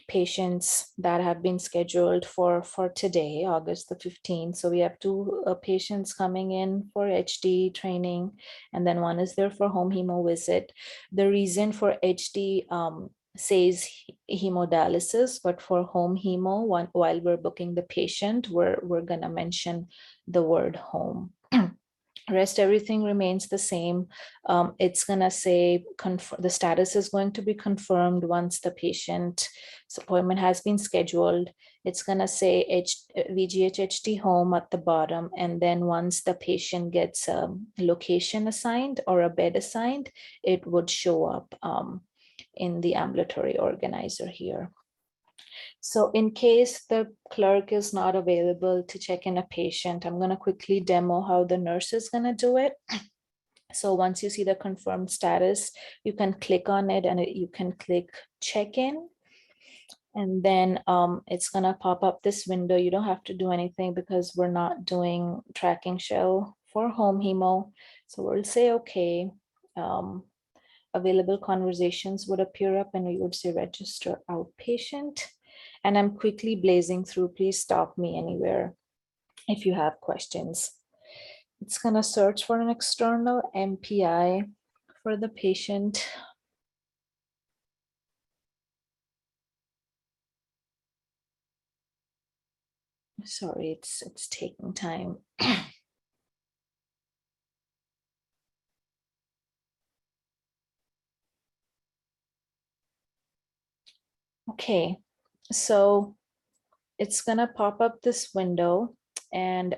patients that have been scheduled for today, August the 15th. So we have two patients coming in for HD training, and then one is there for home hemo visit. The reason for HD says hemodialysis, but for home hemo, while we're booking the patient, we're gonna mention the word home. Rest everything remains the same. It's gonna say the status is going to be confirmed once the patient's appointment has been scheduled. It's gonna say VGH HD home at the bottom, and then once the patient gets a location assigned or a bed assigned, it would show up in the ambulatory organizer here. So in case the clerk is not available to check in a patient, I'm going to quickly demo how the nurse is going to do it. So once you see the confirmed status, you can click on it and you can click check in. And then it's going to pop up this window. You don't have to do anything because we're not doing tracking shell for home hemo. So we'll say, okay. Available conversations would appear up and we would say register outpatient. And I'm quickly blazing through. Please stop me anywhere if you have questions. It's going to search for an external MPI for the patient. Sorry, it's taking time. Okay, so it's gonna pop up this window, and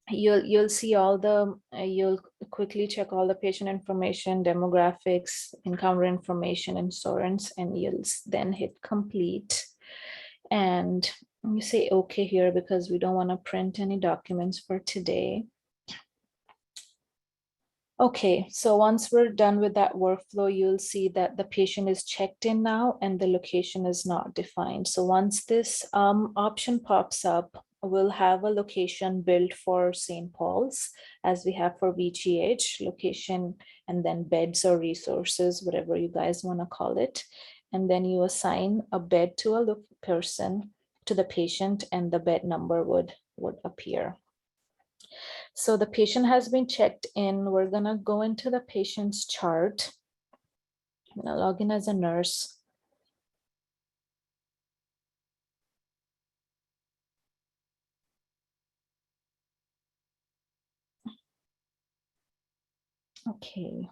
you'll see all the you'll quickly check all the patient information, demographics, encounter information, insurance, and you'll then hit complete. And you say okay here because we don't want to print any documents for today. Okay, so once we're done with that workflow, you'll see that the patient is checked in now and the location is not defined. So once this option pops up, we'll have a location built for St. Paul's as we have for VGH location, and then beds or resources, whatever you guys want to call it. And then you assign a bed to a person, to the patient, and the bed number would appear. So the patient has been checked in. We're gonna go into the patient's chart. I'm gonna log in as a nurse. Okay.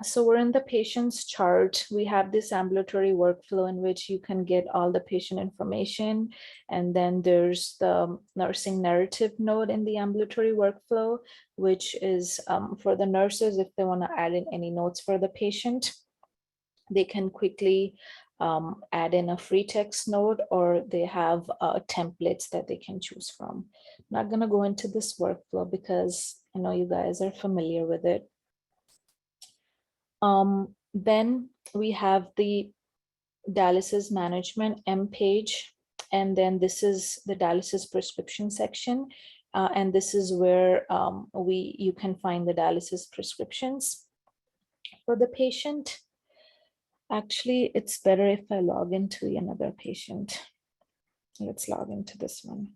So we're in the patient's chart. We have this ambulatory workflow in which you can get all the patient information. And then there's the nursing narrative node in the ambulatory workflow, which is for the nurses, if they want to add in any notes for the patient, they can quickly add in a free text node, or they have templates that they can choose from. I'm not going to go into this workflow because I know you guys are familiar with it. Then we have the dialysis management M page, and then this is the dialysis prescription section, and this is where you can find the dialysis prescriptions for the patient. Actually, it's better if I log into another patient. Let's log into this one.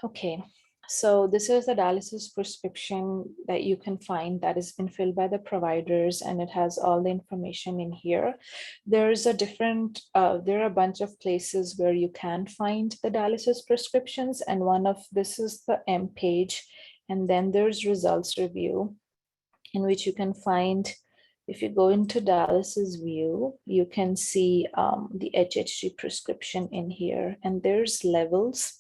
Okay, so this is the dialysis prescription that you can find that has been filled by the providers, and it has all the information in here. There's a different, there are a bunch of places where you can find the dialysis prescriptions, and one of this is the M page, and then there's results review, in which you can find, if you go into dialysis view, you can see the HHG prescription in here, and there's levels.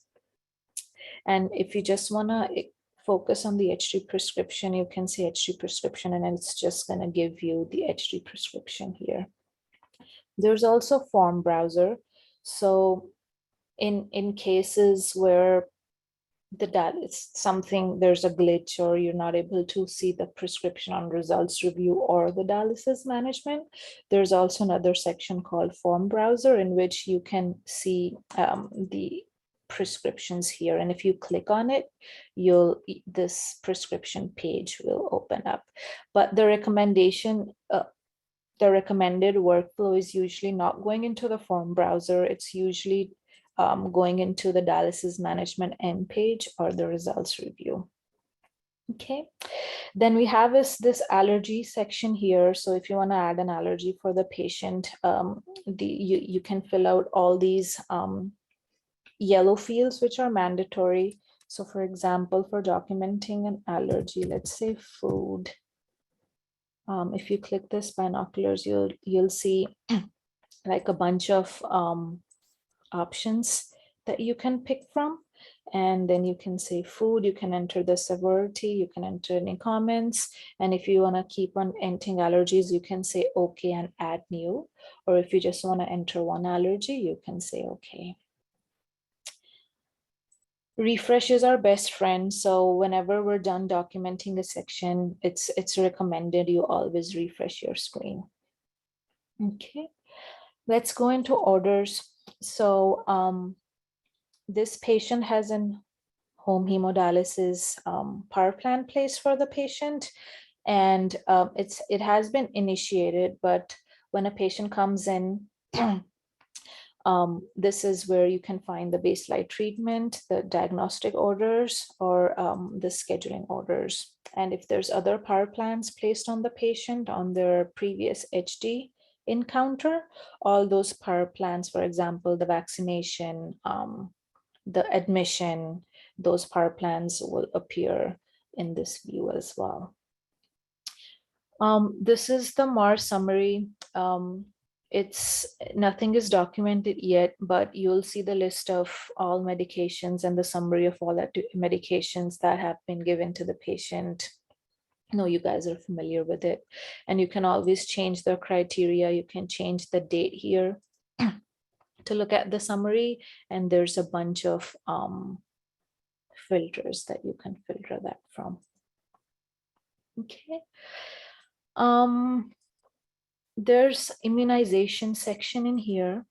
And if you just want to, focus on the HD prescription, you can see HD prescription, and it's just going to give you the HD prescription here. There's also form browser. So in cases where it's something, there's a glitch or you're not able to see the prescription on results review or the dialysis management, there's also another section called form browser in which you can see the prescriptions here. And if you click on it, this prescription page will open up. But the recommended workflow is usually not going into the form browser. It's usually going into the dialysis management end page or the results review. Okay, then we have this allergy section here. So if you want to add an allergy for the patient, you can fill out all these yellow fields, which are mandatory. So for example, for documenting an allergy, let's say food. If you click this binoculars, you'll see like a bunch of options that you can pick from, and then you can say food, you can enter the severity, you can enter any comments, and if you want to keep on entering allergies, you can say okay and add new, or if you just want to enter one allergy, you can say okay. Refresh is our best friend, so whenever we're done documenting a section, it's recommended you always refresh your screen. Okay, let's go into orders. So this patient has an home hemodialysis power plan placed for the patient, and it has been initiated, but when a patient comes in, this is where you can find the baseline treatment, the diagnostic orders, or the scheduling orders. And if there's other power plans placed on the patient on their previous HD encounter, all those power plans, for example, the vaccination, the admission, those power plans will appear in this view as well. This is the MAR summary. Nothing is documented yet, but you'll see the list of all medications and the summary of all that medications that have been given to the patient. I know you guys are familiar with it, and you can always change the criteria. You can change the date here to look at the summary, and there's a bunch of filters that you can filter that from. Okay. There's immunization section in here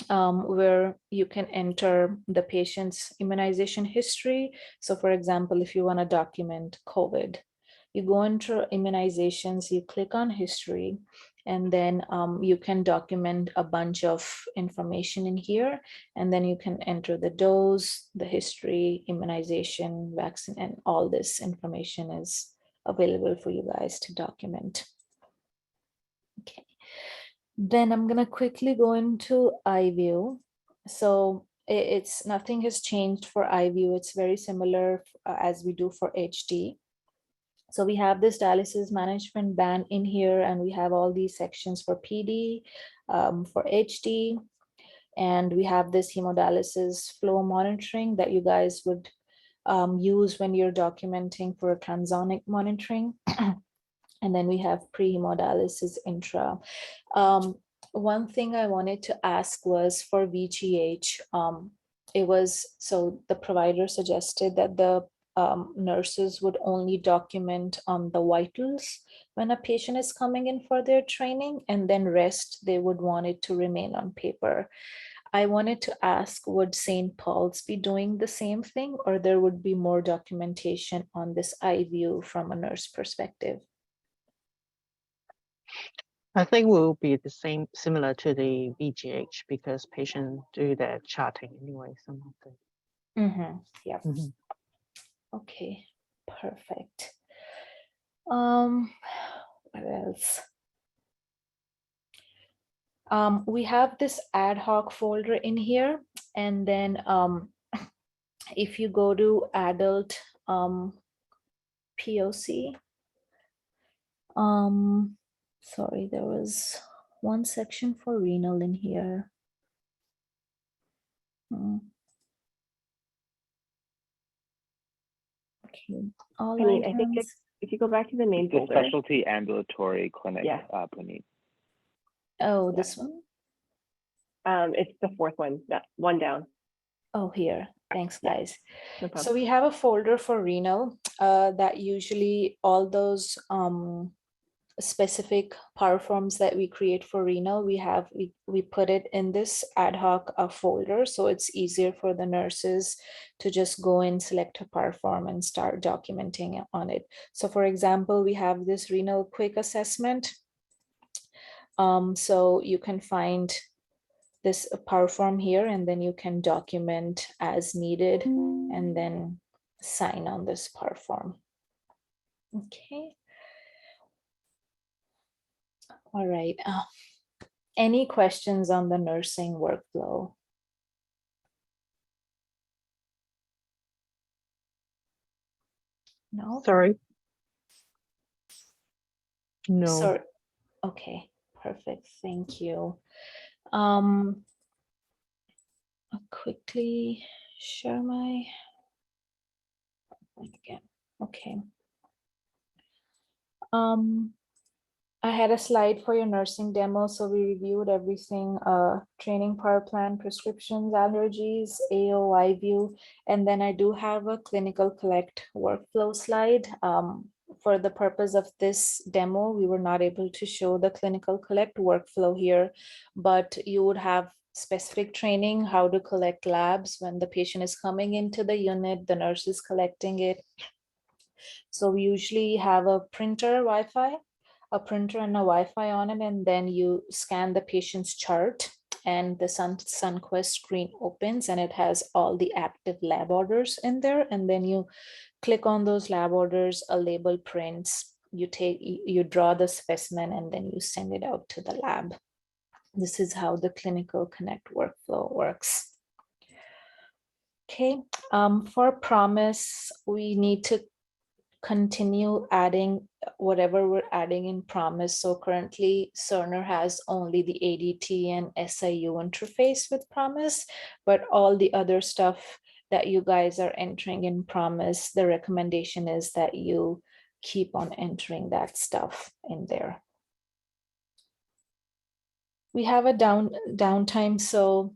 where you can enter the patient's immunization history. So for example, if you want to document COVID, you go into immunizations, you click on history, and then you can document a bunch of information in here, and then you can enter the dose, the history, immunization, vaccine, and all this information is available for you guys to document. Okay, then I'm gonna quickly go into iView. So it's nothing has changed for iView. It's very similar as we do for HD. So we have this dialysis management band in here, and we have all these sections for PD, for HD, and we have this hemodialysis flow monitoring that you guys would use when you're documenting for transonic monitoring. And then we have pre-hemodialysis intra. One thing I wanted to ask was for VGH, so the provider suggested that the nurses would only document on the vitals when a patient is coming in for their training, and then rest, they would want it to remain on paper. I wanted to ask, would St. Paul's be doing the same thing, or there would be more documentation on this iView from a nurse perspective? I think will be the same, similar to the VGH, because patients do their charting anyway. Some of them. Yeah. Mm-hmm. Okay, perfect. What else? We have this ad hoc folder in here, and then if you go to adult POC, sorry, there was one section for renal in here. All Puneet, I think items. if you go back to the main The folder. specialty ambulatory clinic, Yeah. Puneet. Oh, this one? It's the fourth one, that one down. Oh, here. Thanks, Yeah. guys. No problem. So we have a folder for renal that usually all those specific power forms that we create for renal, we put it in this ad hoc folder, so it's easier for the nurses to just go and select a power form and start documenting on it. So for example, we have this renal quick assessment. So you can find this power form here, and then you can document as needed and then sign on this power form. Okay. All right. Any questions on the nursing workflow? No? Sorry. No. So, okay, perfect. Thank you. I'll quickly share my again. Okay. I had a slide for your nursing demo, so we reviewed everything, training power plan, prescriptions, allergies, AOI view, and then I do have a clinical collect workflow slide. For the purpose of this demo, we were not able to show the clinical collect workflow here, but you would have specific training how to collect labs when the patient is coming into the unit, the nurse is collecting it. So we usually have a printer a printer and a Wi-Fi on it, and then you scan the patient's chart and the SunQuest screen opens and it has all the active lab orders in there. And then you click on those lab orders, a label prints, you draw the specimen and then you send it out to the lab. This is how the clinical connect workflow works. Okay, for promise, we need to continue adding whatever we're adding in promise. So currently Cerner has only the ADT and SIU interface with promise, but all the other stuff that you guys are entering in promise, the recommendation is that you keep on entering that stuff in there. We have a downtime, so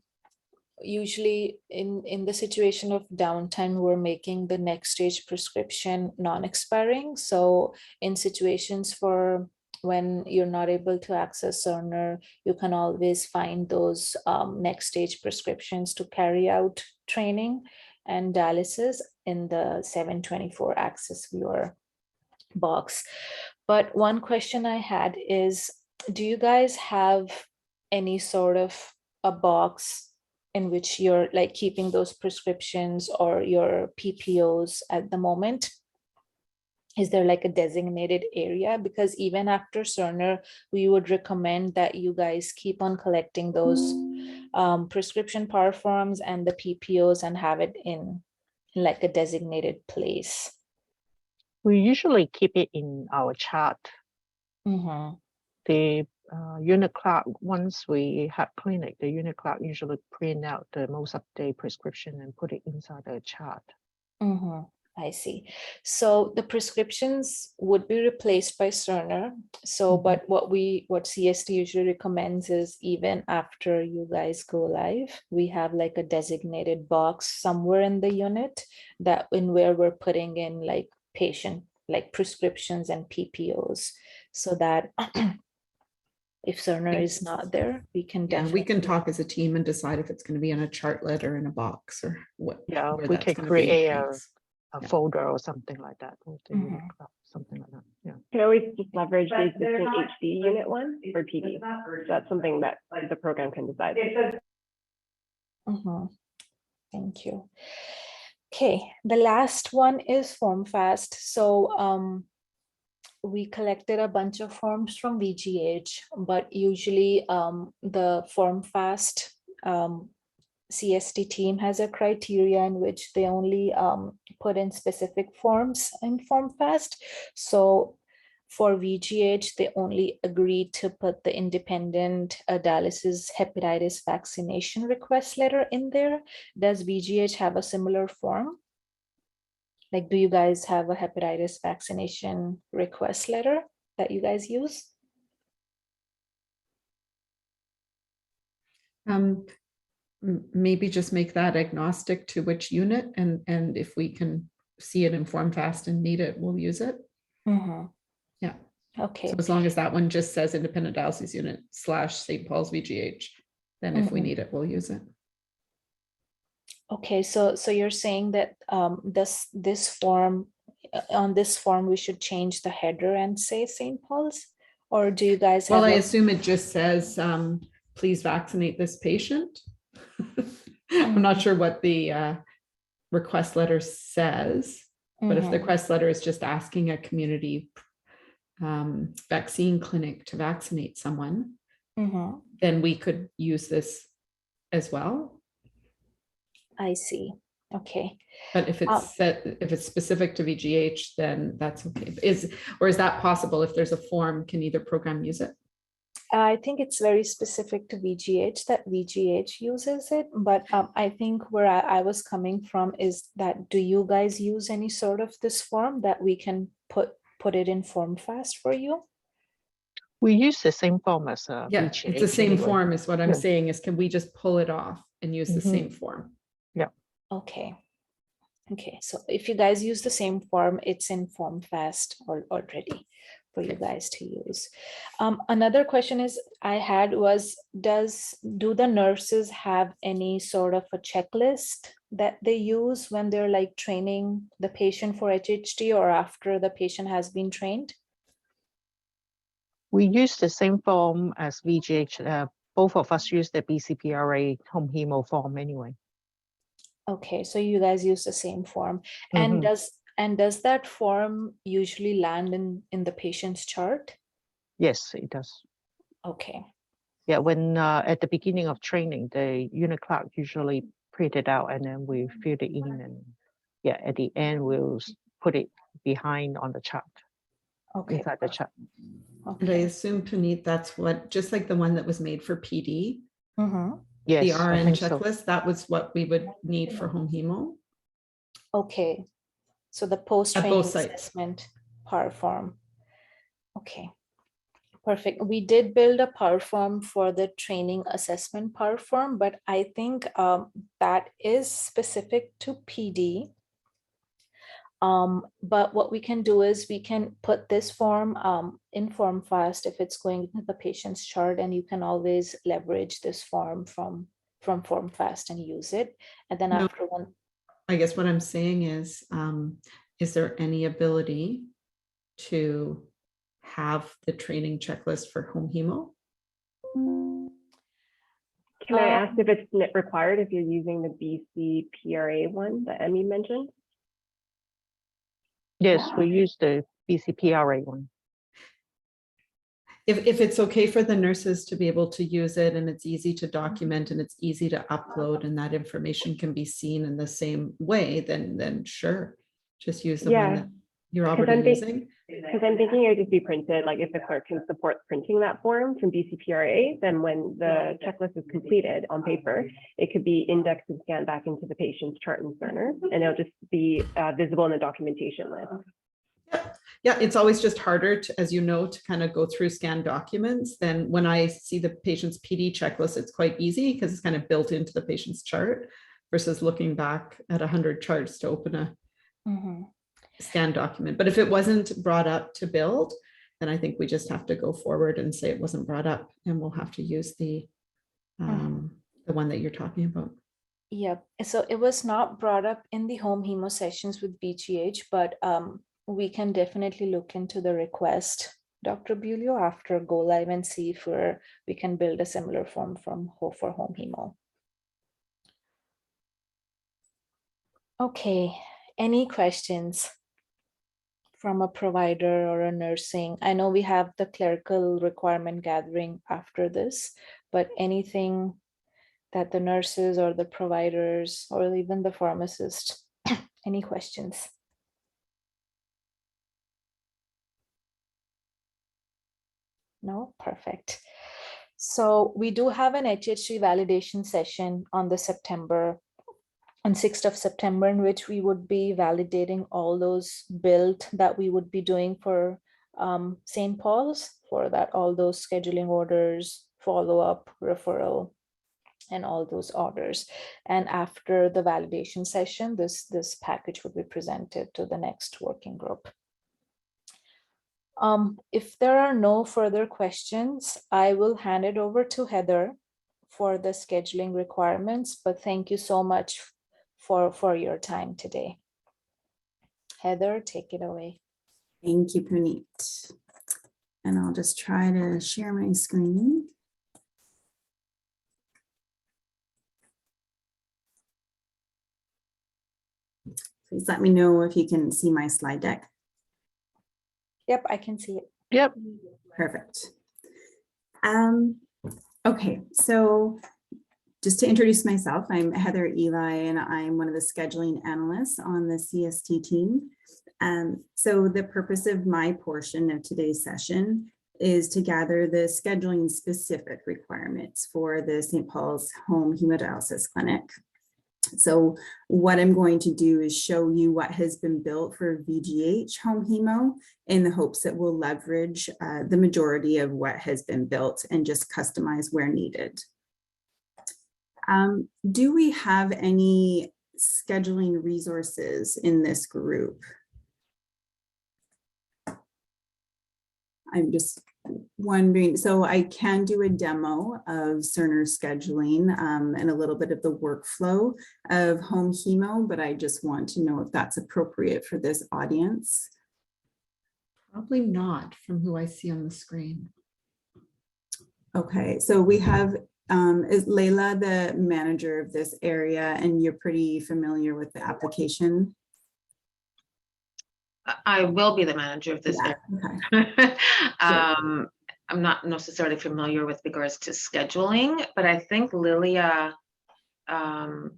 usually in the situation of downtime, we're making the next stage prescription non-expiring. So in situations for when you're not able to access Cerner, you can always find those next stage prescriptions to carry out training and dialysis in the 724 Access Viewer box. But one question I had is, do you guys have any sort of a box in which you're like keeping those prescriptions or your PPOs at the moment? Is there like a designated area? Because even after Cerner, we would recommend that you guys keep on collecting those prescription power forms and the PPOs and have it in like a designated place. We usually keep it in our chart. Mm-hmm. The unit clerk, once we have clinic, the unit clerk usually print out the most up-to-date prescription and put it inside the chart. Mm-hmm. I see. So the prescriptions would be replaced by Cerner. So, but what CST usually recommends is even after you guys go live, we have like a designated box somewhere in the unit that in where we're putting in like patient, like prescriptions and PPOs, so that if Cerner is not there, we can Yeah, we can definitely. talk as a team and decide if it's going to be in a chartlet or in a box or what. Yeah, where we that's can gonna be. create Thanks. a Yeah. folder or something like that. With the unit clerk, something like that. Yeah. You can always just leverage the existing HD unit one for PD. So that's something that the program can decide. Thank you. Okay, the last one is FormFast. So we collected a bunch of forms from VGH, but usually the FormFast CST team has a criteria in which they only put in specific forms in FormFast. So for VGH, they only agreed to put the independent dialysis hepatitis vaccination request letter in there. Does VGH have a similar form? Like, do you guys have a hepatitis vaccination request letter that you guys use? Maybe just make that agnostic to which unit, and if we can see it in Form Fast and need it, we'll use it. Yeah. Okay. So as long as that one just says independent dialysis unit / St. Paul's VGH, then if we need it, we'll use it. Okay, so you're saying that this form, on this form, we should change the header and say St. Paul's, or do you guys have? Well, I assume it just says, please vaccinate this patient. I'm not sure what the request letter says, but if the request letter is just asking a community vaccine clinic to vaccinate someone, then we could use this as well. I see. Okay. But if it's if it's specific to VGH, then that's okay. Is that possible? If there's a form, can either program use it? I think it's very specific to VGH that VGH uses it, but I think where I was coming from is that, do you guys use any sort of this form that we can put it in Form Fast for you? We use the same form as yeah, VGH it's the same anyway. form is what I'm saying, is can we just pull it off and use the same form? Yeah. Okay. Okay, so if you guys use the same form, it's in Form Fast already for you guys to use. Another question I had was, do the nurses have any sort of a checklist that they use when they're like training the patient for HHD or after the patient has been trained? We use the same form as VGH. Both of us use the BCPRA home hemo form anyway. Okay, so you guys use the same form. And does that form usually land in the patient's chart? Yes, it does. Okay. Yeah, when at the beginning of training, the unit clerk usually print it out and then we fill it in, and yeah, at the end we'll put it behind on the chart. Okay. Inside the chart. And I assume, Puneet, that's what, just like the one that was made for PD, Yes, the RN so. checklist, that was what we would need for home hemo. Okay, so the post-training assessment power form. Okay, perfect. We did build a power form for the training assessment power form, but I think that is specific to PD. But what we can do is we can put this form in Form Fast if it's going into the patient's chart, and you can always leverage this form from Form Fast and use it. And then after one. I guess what I'm saying is there any ability to have the training checklist for home hemo? Can I ask if it's required if you're using the BCPRA one that Emmy mentioned? Yes, we use the BCPRA one. If it's okay for the nurses to be able to use it, and it's easy to document and it's easy to upload, and that information can be seen in the same way, then sure, just use the one that you're already using. Because I'm thinking it would just be printed, like if the clerk can support printing that form from BCPRA, then when the checklist is completed on paper, it could be indexed and scanned back into the patient's chart in Cerner, and it'll just be visible in the documentation list. Yeah, it's always just harder to, as you know, to kind of go through scanned documents. Then when I see the patient's PD checklist, it's quite easy because it's kind of built into the patient's chart versus looking back at 100 charts to open a scanned document. But if it wasn't brought up to build, then I think we just have to go forward and say it wasn't brought up, and we'll have to use the one that you're talking about. Yeah, so it was not brought up in the home hemo sessions with BGH, but we can definitely look into the request, Dr. Bulio, after go live and see if we can build a similar form for home hemo. Okay, any questions from a provider or a nursing? I know we have the clerical requirement gathering after this, but anything that the nurses or the providers or even the pharmacist, any questions? No, perfect. So we do have an HHD validation session on the September on 6th of September, in which we would be validating all those build that we would be doing for St. Paul's, for that, all those scheduling orders, follow-up, referral, and all those orders. And after the validation session, this package would be presented to the next working group. If there are no further questions, I will hand it over to Heather for the scheduling requirements, but thank you so much for your time today. Heather, take it away. Thank you, Puneet. And I'll just try to share my screen. Please let me know if you can see my slide deck. Yep, I can see it. Yep. Perfect. Okay, so just to introduce myself, I'm Heather Eli, and I'm one of the scheduling analysts on the CST team. So the purpose of my portion of today's session is to gather the scheduling specific requirements for the St. Paul's Home Hemodialysis Clinic. So what I'm going to do is show you what has been built for VGH home hemo in the hopes that we'll leverage the majority of what has been built and just customize where needed. Do we have any scheduling resources in this group? I'm just wondering, so I can do a demo of Cerner scheduling and a little bit of the workflow of home hemo, but I just want to know if that's appropriate for this audience. Probably not from who I see on the screen. Okay, so we have, is Layla the manager of this area, and you're pretty familiar with the application? I will be the manager of this. Yeah, okay. I'm not necessarily familiar with regards to scheduling, but I think Lilia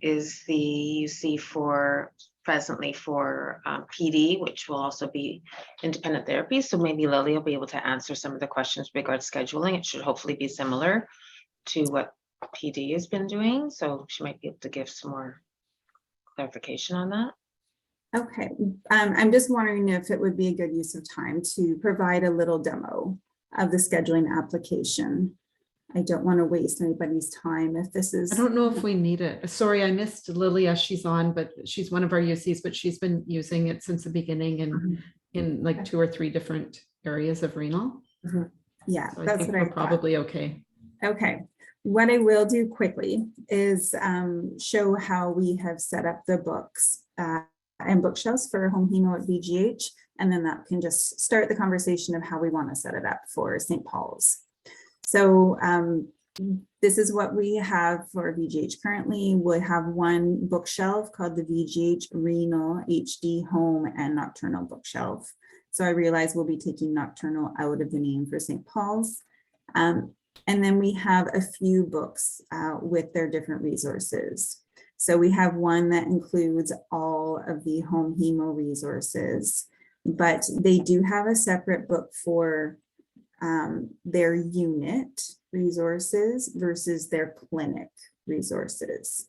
is the UC for presently for PD, which will also be independent therapy. So maybe Lilia will be able to answer some of the questions regarding scheduling. It should hopefully be similar to what PD has been doing. So she might be able to give some more clarification on that. Okay, I'm just wondering if it would be a good use of time to provide a little demo of the scheduling application. I don't want to waste anybody's time if this is. I don't know if we need it. Sorry, I missed Lilia. She's on, but she's one of our UCs, but she's been using it since the beginning and in like 2 or 3 different areas of renal. Yeah, So I that's think what we're I thought. probably okay. Okay, what I will do quickly is show how we have set up the books and bookshelves for home hemo at VGH, and then that can just start the conversation of how we want to set it up for St. Paul's. So this is what we have for VGH currently. We have one bookshelf called the VGH Renal HD Home and Nocturnal Bookshelf. So I realize we'll be taking nocturnal out of the name for St. Paul's. And then we have a few books with their different resources. So we have one that includes all of the home hemo resources, but they do have a separate book for their unit resources versus their clinic resources.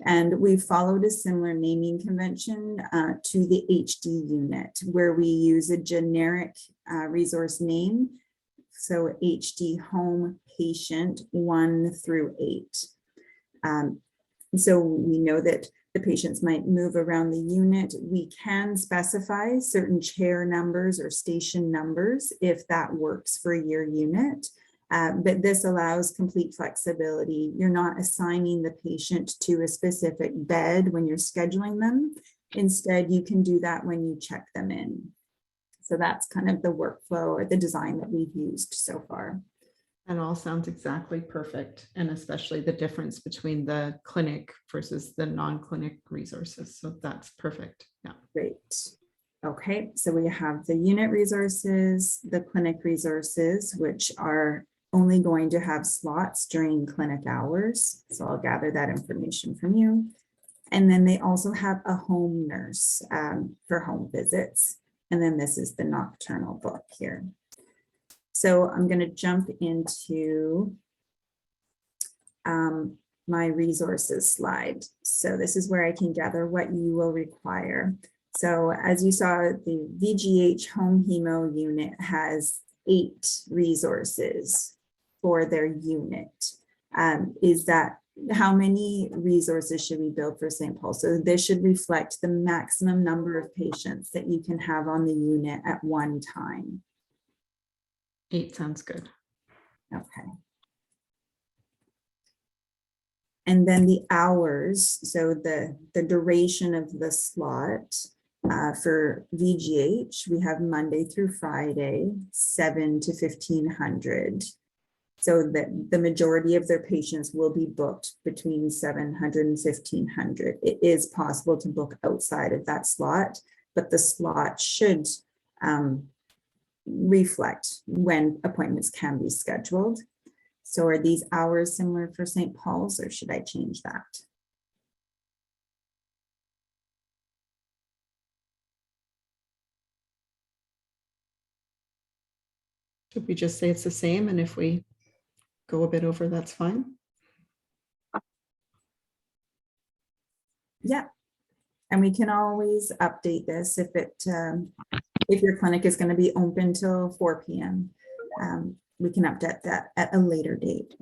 And we followed a similar naming convention to the HD unit, where we use a generic resource name. So HD home patient 1 through 8. So we know that the patients might move around the unit. We can specify certain chair numbers or station numbers if that works for your unit. But this allows complete flexibility. You're not assigning the patient to a specific bed when you're scheduling them. Instead, you can do that when you check them in. So that's kind of the workflow or the design that we've used so far. That all sounds exactly perfect, and especially the difference between the clinic versus the non-clinic resources. So that's perfect. Yeah. Great. Okay, so we have the unit resources, the clinic resources, which are only going to have slots during clinic hours. So I'll gather that information from you. And then they also have a home nurse for home visits. And then this is the nocturnal book here. So I'm going to jump into my resources slide. So this is where I can gather what you will require. So as you saw, the VGH home hemo unit has 8 resources for their unit. Is that how many resources should we build for St. Paul? So this should reflect the maximum number of patients that you can have on the unit at one time. 8 sounds good. Okay. And then the hours, so the duration of the slot for VGH, we have Monday through Friday, 7 to 1500. So that the majority of their patients will be booked between 700 and 1500. It is possible to book outside of that slot, but the slot should reflect when appointments can be scheduled. So are these hours similar for St. Paul's, or should I change that? Should we just say it's the same, and if we go a bit over, that's fine? Yeah, and we can always update this if your clinic is going to be open till 4 p.m. We can update that at a later date.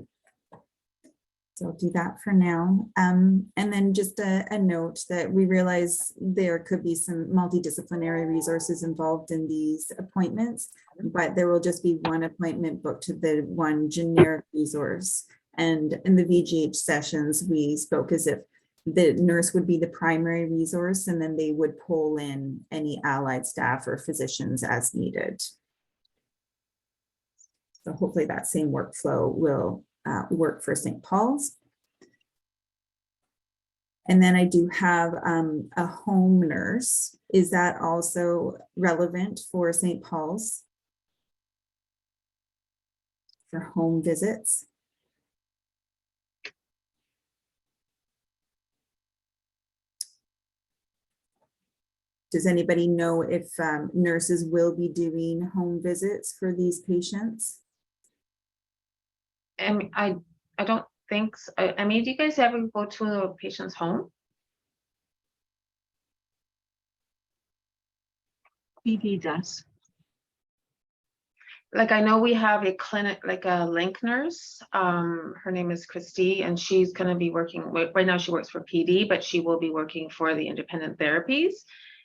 So I'll do that for now. And then just a note that we realize there could be some multidisciplinary resources involved in these appointments, but there will just be one appointment booked to the one generic resource. And in the VGH sessions, we spoke as if the nurse would be the primary resource, and then they would pull in any allied staff or physicians as needed. So hopefully that same workflow will work for St. Paul's. And then I do have a home nurse. Is that also relevant for St. Paul's? For home visits? Does anybody know if nurses will be doing home visits for these patients? I don't think so. I mean, do you guys ever go to a patient's home? PD does. Like, I know we have a clinic, like a link nurse. Her name is Christy, and she's going to be working right now. She works for PD, but she will be working for the independent therapies,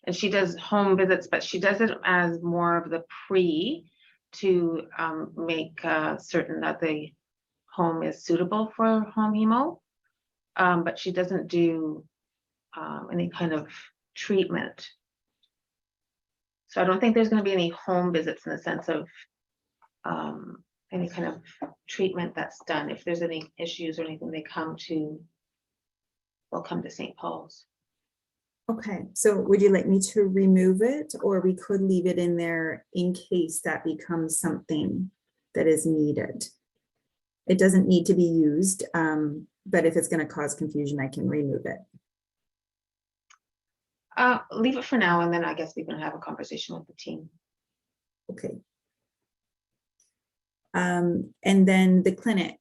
and she does home visits, but she does it as more of the pre to make certain that the home is suitable for home hemo, but she doesn't do any kind of treatment. So I don't think there's going to be any home visits in the sense of any kind of treatment that's done. If there's any issues or anything, they'll come to St. Paul's. Okay, so would you like me to remove it, or we could leave it in there in case that becomes something that is needed? It doesn't need to be used, but if it's going to cause confusion, I can remove it. Leave it for now, and then I guess we can have a conversation with the team. Okay. And then the clinic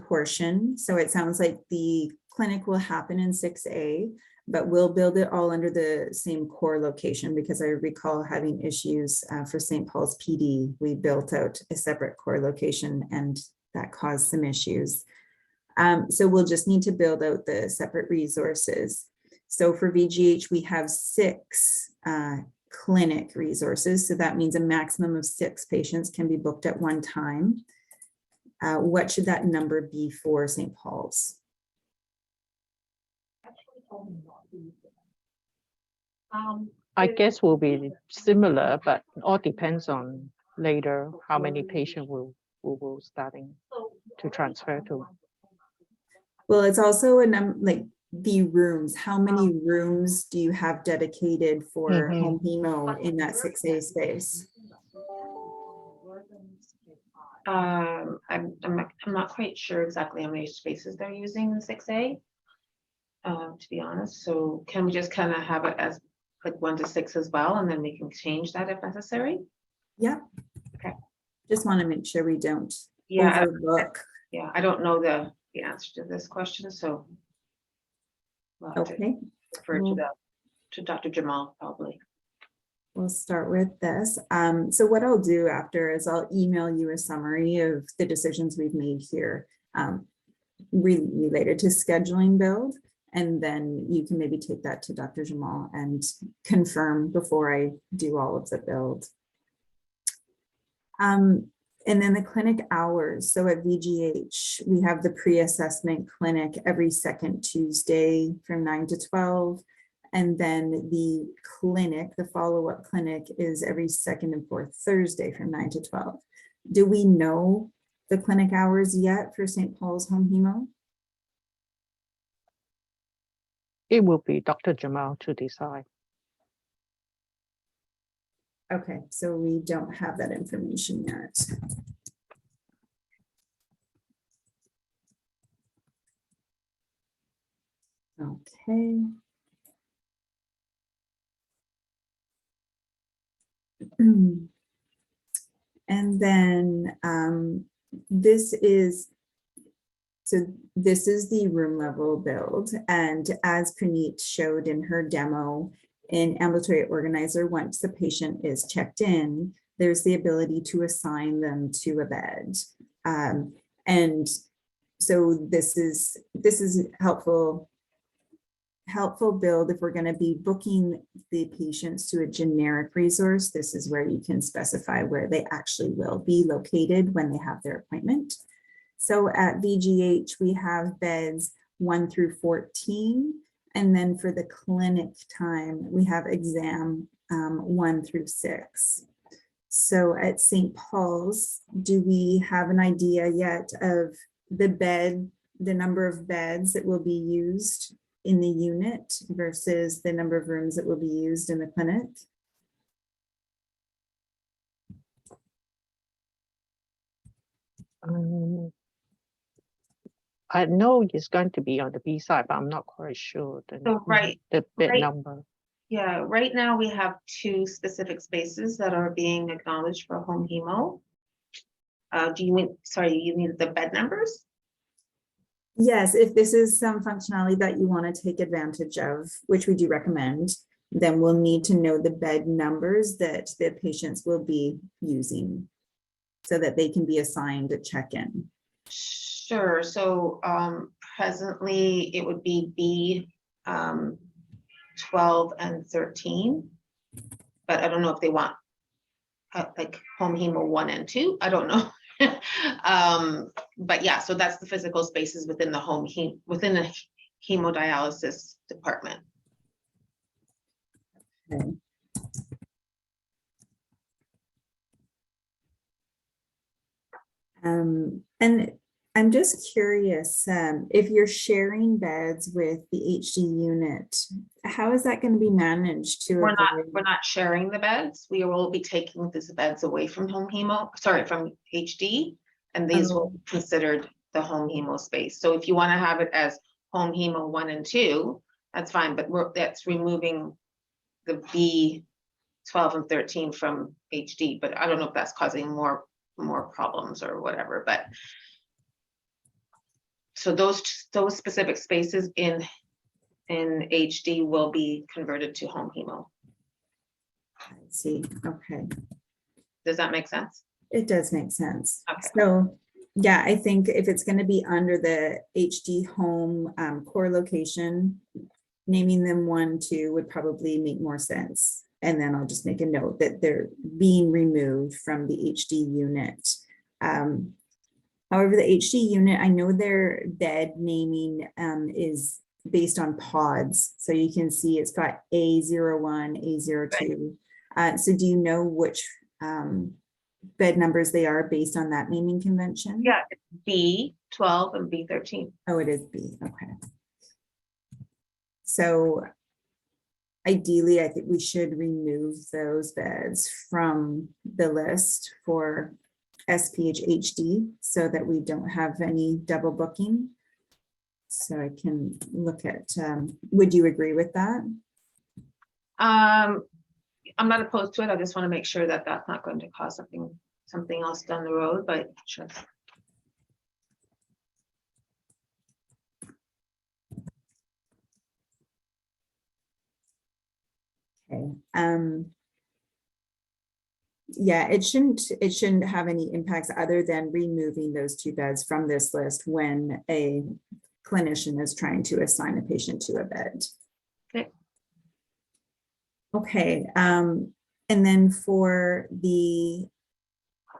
portion. So it sounds like the clinic will happen in 6A, but we'll build it all under the same core location, because I recall having issues for St. Paul's PD. We built out a separate core location, and that caused some issues. So we'll just need to build out the separate resources. So for VGH, we have 6 clinic resources. So that means a maximum of 6 patients can be booked at one time. What should that number be for St. Paul's? I guess will be similar, but all depends on later how many patients will starting to transfer to. Well, it's also a number, like the rooms. How many rooms do you have dedicated for home hemo in that 6A space? I'm not quite sure exactly how many spaces they're using in 6A, to be honest. So can we just kind of have it as like 1 to 6 as well, and then we can change that if necessary? Yeah. Okay. Just want to make sure we don't overlook. overlook. I don't know the answer to this question, so. we'll have to Okay, Refer to Cool. to Dr. Jamal, probably. we'll start with this. So what I'll do after is I'll email you a summary of the decisions we've made here related to scheduling build. And then you can maybe take that to Dr. Jamal and confirm before I do all of the build. And then the clinic hours. So at VGH, we have the pre-assessment clinic every second Tuesday from 9 to 12. And then the clinic, the follow-up clinic is every second and fourth Thursday from 9 to 12. Do we know the clinic hours yet for St. Paul's Home Hemo? It will be Dr. Jamal to decide. Okay, so we don't have that information yet. Okay. And then this is the room level build. And as Praneet showed in her demo, in Ambulatory Organizer, once the patient is checked in, there's the ability to assign them to a bed. And so this is helpful build. If we're going to be booking the patients to a generic resource, this is where you can specify where they actually will be located when they have their appointment. So at VGH, we have beds 1 through 14. And then for the clinic time, we have exam 1 through 6. So at St. Paul's, do we have an idea yet of the number of beds that will be used in the unit versus the number of rooms that will be used in the clinic? I know it's going to be on the B side, but I'm not quite sure the bed right. number. Yeah, right now we have 2 specific spaces that are being acknowledged for home hemo. Do you mean, sorry, you need the bed numbers? Yes, if this is some functionality that you want to take advantage of, which we do recommend, then we'll need to know the bed numbers that the patients will be using so that they can be assigned a check-in. Sure. So presently it would be B 12 and 13, but I don't know if they want like home hemo 1 and 2. I don't know. But yeah, so that's the physical spaces within the within the hemodialysis department. Okay. And I'm just curious, if you're sharing beds with the HD unit, how is that going to be managed? We're not sharing the beds. We will be taking these beds away from from HD, and these will be considered the home hemo space. So if you want to have it as home hemo 1 and 2, that's fine, but that's removing the B 12 and 13 from HD, but I don't know if that's causing more problems or whatever, but so those specific spaces in HD will be converted to home hemo. I see. Okay. Does that make sense? It does make sense. Okay. So yeah, I think if it's going to be under the HD home core location, naming them 1, 2 would probably make more sense. And then I'll just make a note that they're being removed from the HD unit. However, the HD unit, I know their bed naming is based on pods. So you can see it's got A01, A02. Right. So do you know which bed numbers they are based on that naming convention? Yeah, it's B12 and B13. Oh, it is B. Okay. So ideally, I think we should remove those beds from the list for SPH HD so that we don't have any double booking. So I can look at, would you agree with that? I'm not opposed to it. I just want to make sure that that's not going to cause something else down the road, but sure. Okay. Yeah, it shouldn't have any impacts other than removing those 2 beds from this list when a clinician is trying to assign a patient to a bed. Okay. Okay, and then for the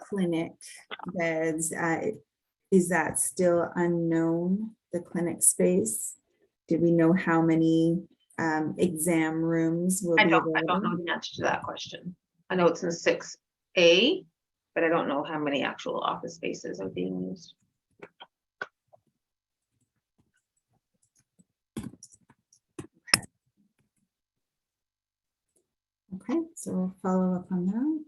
clinic beds, is that still unknown, the clinic space? Do we know how many exam rooms will be I don't available? know the answer to that question. I know it's in 6A, but I don't know how many actual office spaces are being used. Okay, so we'll follow up on that.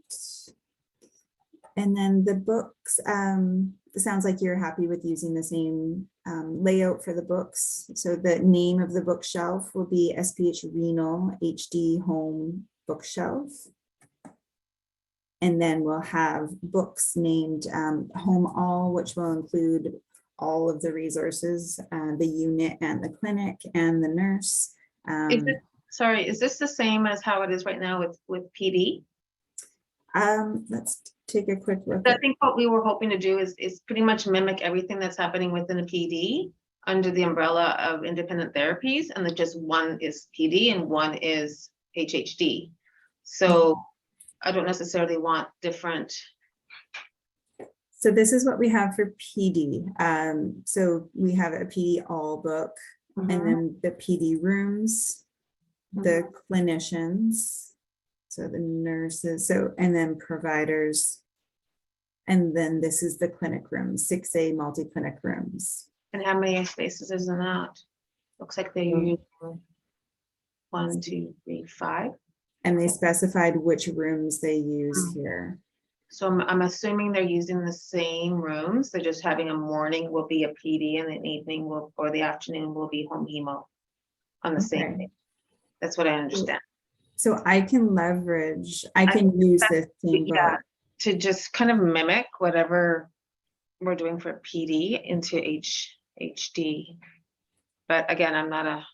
And then the books, it sounds like you're happy with using the same layout for the books. So the name of the bookshelf will be SPH Renal HD Home Bookshelf. And then we'll have books named Home All, which will include all of the resources, the unit and the clinic and the nurse. Is this the same as how it is right now with PD? Let's take a quick look. I think what we were hoping to do is pretty much mimic everything that's happening within a PD under the umbrella of independent therapies, and that just one is PD and one is HHD. So I don't necessarily want different. So this is what we have for PD. So we have a PD all book, and then the PD rooms, the clinicians, so the nurses, and then providers. And then this is the clinic room, 6A multi-clinic rooms. And how many spaces is in that? Looks like they're using 1, 2, 3, 5. And they specified which rooms they use here. So I'm assuming they're using the same rooms. They're just having a morning will be a PD and an evening will, or the afternoon will be home hemo on the same day. That's what I understand. So I can leverage, I can use this same book. To just kind of mimic whatever we're doing for PD into HD. But again, I'm not a.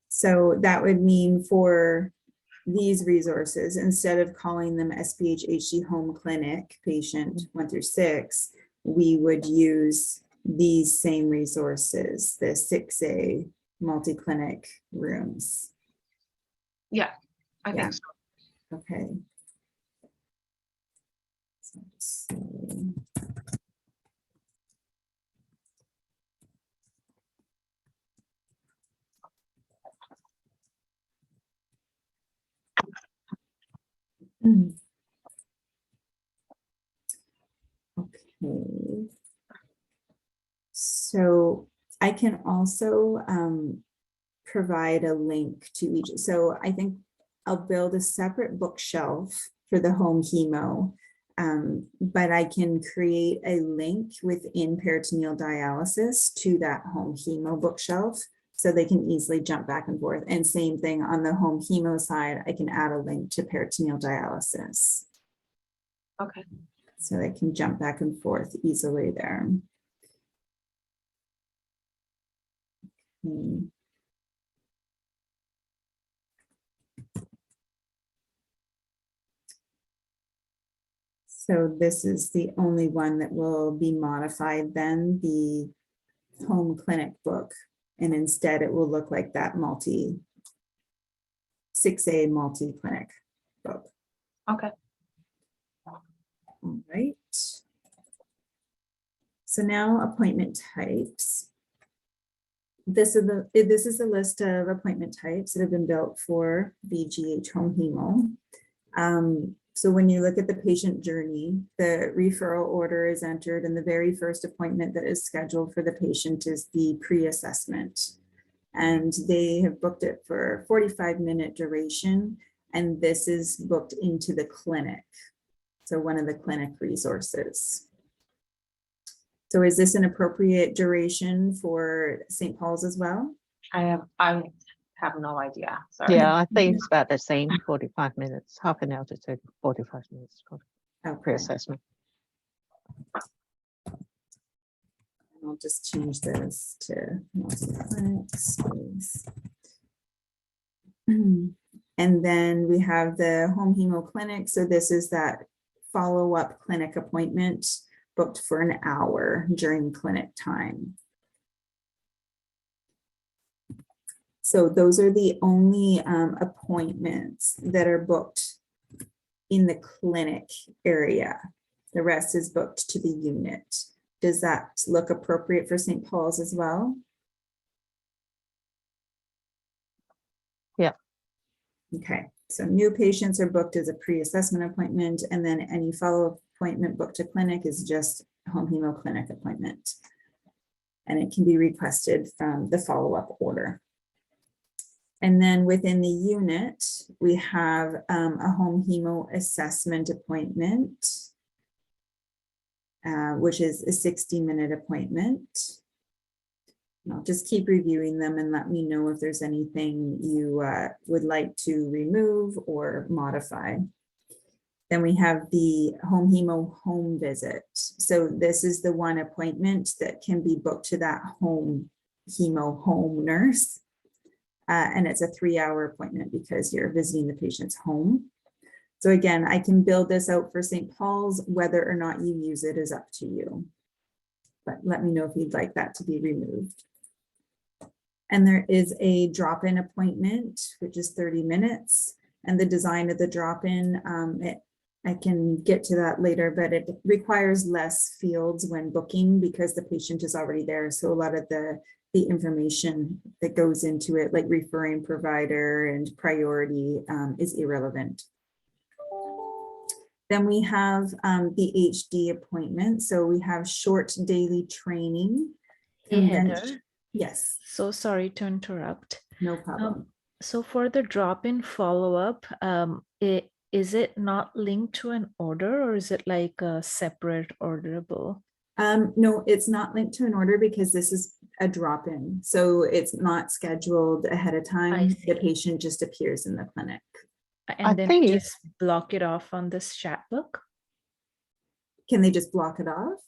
So that would mean for these resources, instead of calling them SPH HD Home Clinic Patient 1 through 6, we would use these same resources, the 6A multi-clinic rooms. Yeah, I think so. Okay. Okay. So I can also provide a link to each. So I think I'll build a separate bookshelf for the home hemo, but I can create a link within peritoneal dialysis to that home hemo bookshelf so they can easily jump back and forth. And same thing on the home hemo side, I can add a link to peritoneal dialysis. Okay. So they can jump back and forth easily there. Okay. So this is the only one that will be modified then, the home clinic book. And instead it will look like that 6A multi-clinic book. Okay. All right. So now appointment types. This is a list of appointment types that have been built for VGH home hemo. So when you look at the patient journey, the referral order is entered, and the very first appointment that is scheduled for the patient is the pre-assessment. And they have booked it for 45-minute duration, and this is booked into the clinic. So one of the clinic resources. So is this an appropriate duration for St. Paul's as well? I have no idea. Sorry. Yeah, I think it's about the same, 45 minutes, half an hour to 45 minutes for pre-assessment. I'll just change this to multi-clinic space. And then we have the home hemo clinic. So this is that follow-up clinic appointment booked for an hour during clinic time. So those are the only appointments that are booked in the clinic area. The rest is booked to the unit. Does that look appropriate for St. Paul's as well? Yeah. Okay, so new patients are booked as a pre-assessment appointment, and then any follow-up appointment booked to clinic is just home hemo clinic appointment. And it can be requested from the follow-up order. And then within the unit, we have a home hemo assessment appointment, which is a 60-minute appointment. And I'll just keep reviewing them and let me know if there's anything you would like to remove or modify. Then we have the home hemo home visit. So this is the one appointment that can be booked to that home hemo home nurse. And it's a 3-hour appointment because you're visiting the patient's home. So again, I can build this out for St. Paul's. Whether or not you use it is up to you. But let me know if you'd like that to be removed. And there is a drop-in appointment, which is 30 minutes. And the design of the drop-in, I can get to that later, but it requires less fields when booking because the patient is already there. So a lot of the information that goes into it, like referring provider and priority, is irrelevant. Then we have the HD appointment. So we have short daily training. Hey, Heather. Yes. So sorry to interrupt. No problem. So for the drop-in follow-up, is it not linked to an order or is it like a separate orderable? No, it's not linked to an order because this is a drop-in. So it's not scheduled ahead of time. The patient just appears in the clinic. And then think just block it off on this chat book? Can they just block it off?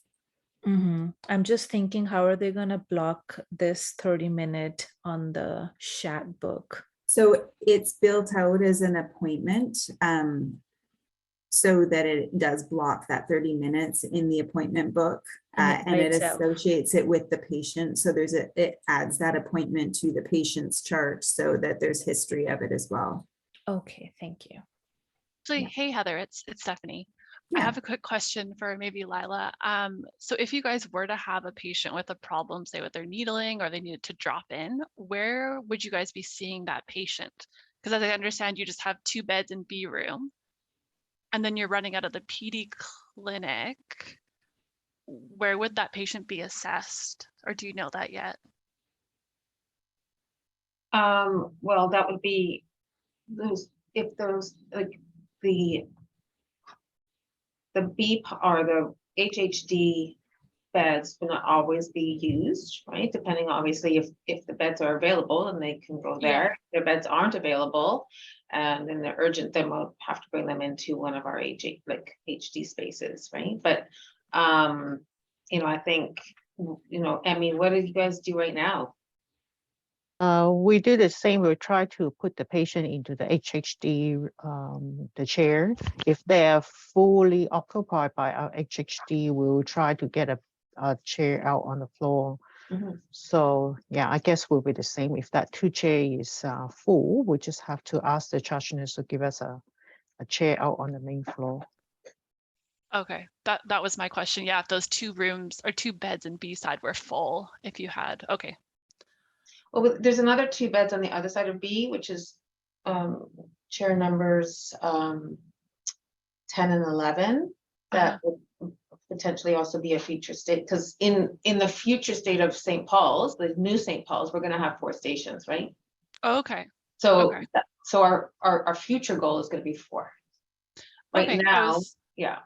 I'm just thinking, how are they going to block this 30-minute on the chat book? So it's built out as an appointment so that it does block that 30 minutes in the appointment book and it associates it with the patient. So it adds that appointment to the patient's chart so that there's history of it as well. Okay, thank you. Actually, hey Heather, it's Stephanie. Yeah. I have a quick question for maybe Lila. So if you guys were to have a patient with a problem, say with their needling or they needed to drop in, where would you guys be seeing that patient? Because as I understand, you just have 2 beds in B room and then you're running out of the PD clinic. Where would that patient be assessed? Or do you know that yet? Well, that would be if those like the B or the HHD beds will not always be used, right? Depending obviously if the beds are available and they can go there. If their beds aren't available and then they're urgent, then we'll have to bring them into one of our HD spaces, right? But I think, Emmy, what do you guys do right now? We do the same. We try to put the patient into the HHD, the chair. If they are fully occupied by our HHD, we'll try to get a chair out on the floor. So yeah, I guess we'll be the same. If that 2 chair is full, we just have to ask the charge nurse to give us a chair out on the main floor. Okay, that was my question. Yeah, if those 2 rooms or 2 beds in B side were full, if you had, okay. Well, there's another 2 beds on the other side of B, which is chair numbers 10 and 11 that would potentially also be a future state, because in the future state of St. Paul's, the new St. Paul's, we're going to have 4 stations, right? Okay. So Okay. so our future goal is going to be 4. Right Okay, now, yeah.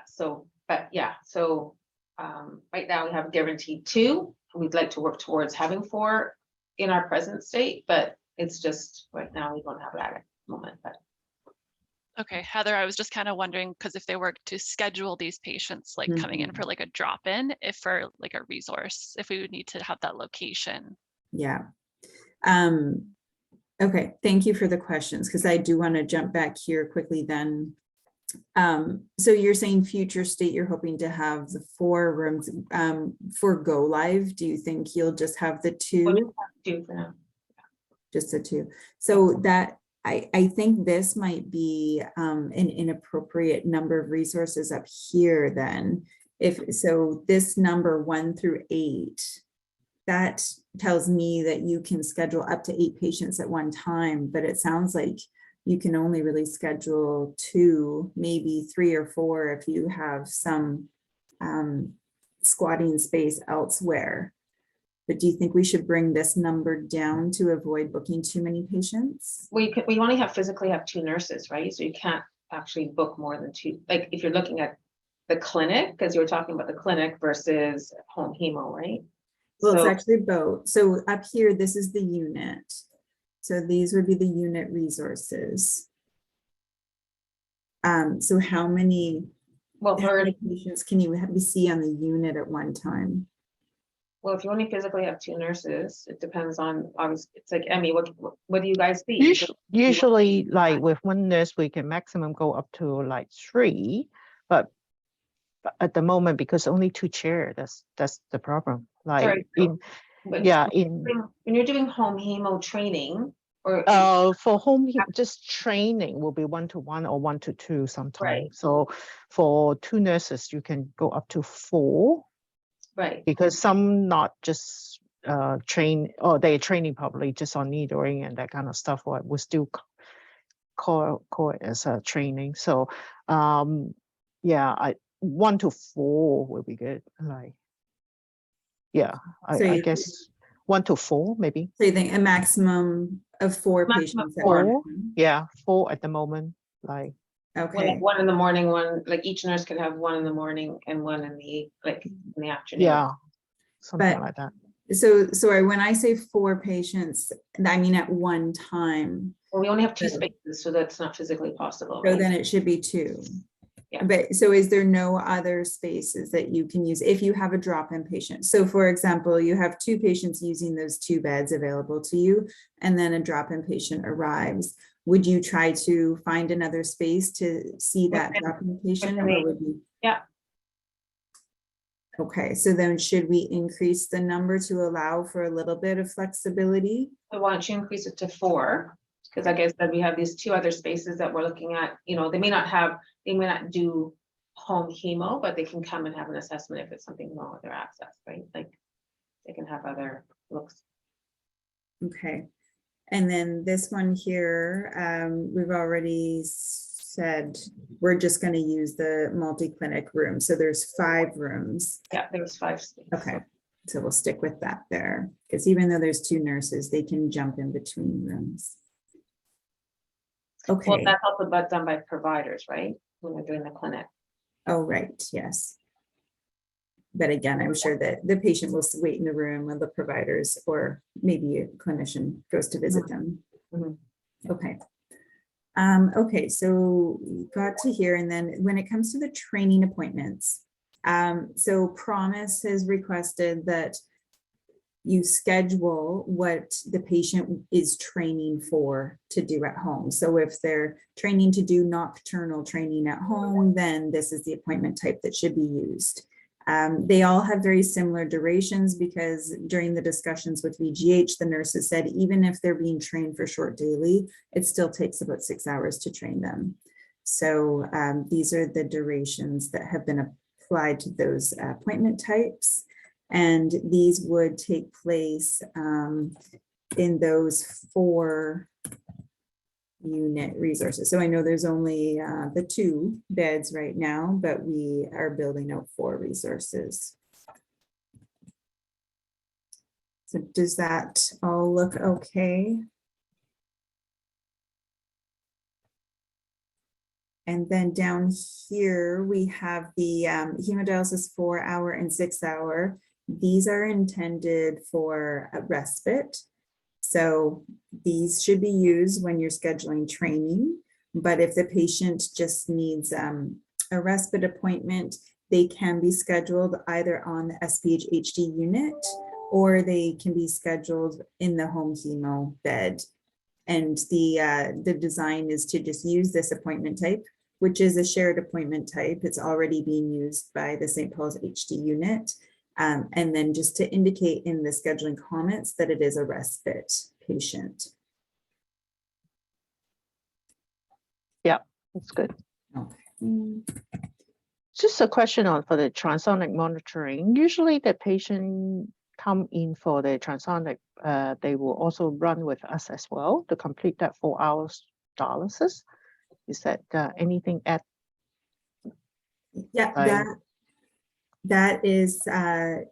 So right now we have guaranteed 2. We'd like to work towards having 4 in our present state, but it's just right now we don't have that at the moment. But okay, Heather, I was just kind of wondering, because if they were to schedule these patients like coming in for like a drop-in, if for like a resource, if we would need to have that location. Yeah. Okay, thank you for the questions, because I do want to jump back here quickly then. So you're saying future state, you're hoping to have the 4 rooms for go live. Do you think you'll just have the 2? Do for now. Just the 2. So that I think this might be an inappropriate number of resources up here then. If so, this number 1 through 8, that tells me that you can schedule up to 8 patients at one time, but it sounds like you can only really schedule 2, maybe 3 or 4 if you have some squatting space elsewhere. But do you think we should bring this number down to avoid booking too many patients? We only physically have 2 nurses, right? So you can't actually book more than 2. Like if you're looking at the clinic, because you were talking about the clinic versus home hemo, right? Well, So- it's actually both. So up here, this is the unit. So these would be the unit resources. So how many patients can you see on the unit at one time? Well, if you only physically have 2 nurses, it depends on, obviously, it's like, Emmy, what do you guys see? Usually, like with 1 nurse, we can maximum go up to like 3, but at the moment, because only 2 chairs, that's the problem. Like Very true. But when you're doing home hemo training, or for home just training will be 1-to-1 or 1-to-2 sometimes. Right. So for 2 nurses, you can go up to 4. Right. Because some not just train, or they're training probably just on needling and that kind of stuff, or we still call it as a training. So yeah, 1-to-4 will be good. Like, yeah, I guess 1-to-4 maybe. So you think a maximum of 4 patients at one 4, time? yeah, 4 at the moment. Like, Okay. 1 in the morning, 1, like each nurse can have 1 in the morning and 1 in the afternoon. yeah, something But- like that. So when I say 4 patients, I mean at one time. Well, we only have 2 So- spaces, so that's not physically possible. So Right? then it should be 2. Yeah. But so is there no other spaces that you can use if you have a drop-in patient? So for example, you have 2 patients using those 2 beds available to you, and then a drop-in patient arrives. Would you try to find another space to see that drop-in patient? Or would you? Yeah. Okay, so then should we increase the number to allow for a little bit of flexibility? So why don't you increase it to 4? Because like I said, we have these 2 other spaces that we're looking at. You know, they may not do home hemo, but they can come and have an assessment if it's something wrong with their access, right? Like they can have other looks. Okay. And then this one here, we've already said we're just going to use the multi-clinic room. So there's 5 rooms. Yeah, there's 5 spaces. Okay. So we'll stick with that there, because even though there's 2 nurses, they can jump in between rooms. Okay. Well, that's also done by providers, right? When they're doing the clinic. Oh, right. Yes. But again, I'm sure that the patient will wait in the room when the providers or maybe a clinician goes to visit them. Mhm. Okay. Okay, so we got to here, and then when it comes to the training appointments, so Promise has requested that you schedule what the patient is training for to do at home. So if they're training to do nocturnal training at home, then this is the appointment type that should be used. They all have very similar durations, because during the discussions with VGH, the nurses said even if they're being trained for short daily, it still takes about 6 hours to train them. So these are the durations that have been applied to those appointment types. And these would take place in those 4 unit resources. So I know there's only the 2 beds right now, but we are building out 4 resources. So does that all look okay? And then down here, we have the hemodialysis 4-hour and 6-hour. These are intended for a respite. So these should be used when you're scheduling training. But if the patient just needs a respite appointment, they can be scheduled either on the SPH HD unit, or they can be scheduled in the home hemo bed. And the design is to just use this appointment type, which is a shared appointment type. It's already being used by the St. Paul's HD unit. And then just to indicate in the scheduling comments that it is a respite patient. Yeah, that's good. Okay. Just a question on for the transonic monitoring. Usually the patient come in for the transonic, they will also run with us as well to complete that 4 hours dialysis. Is that anything at? Yeah, that is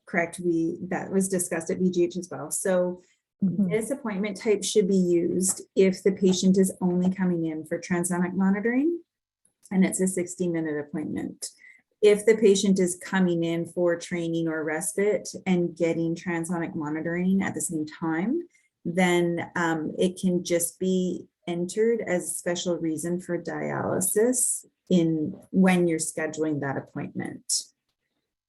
correct. That was discussed at VGH as well. So this appointment type should be used if the patient is only coming in for transonic monitoring, and it's a 60-minute appointment. If the patient is coming in for training or respite and getting transonic monitoring at the same time, then it can just be entered as a special reason for dialysis when you're scheduling that appointment.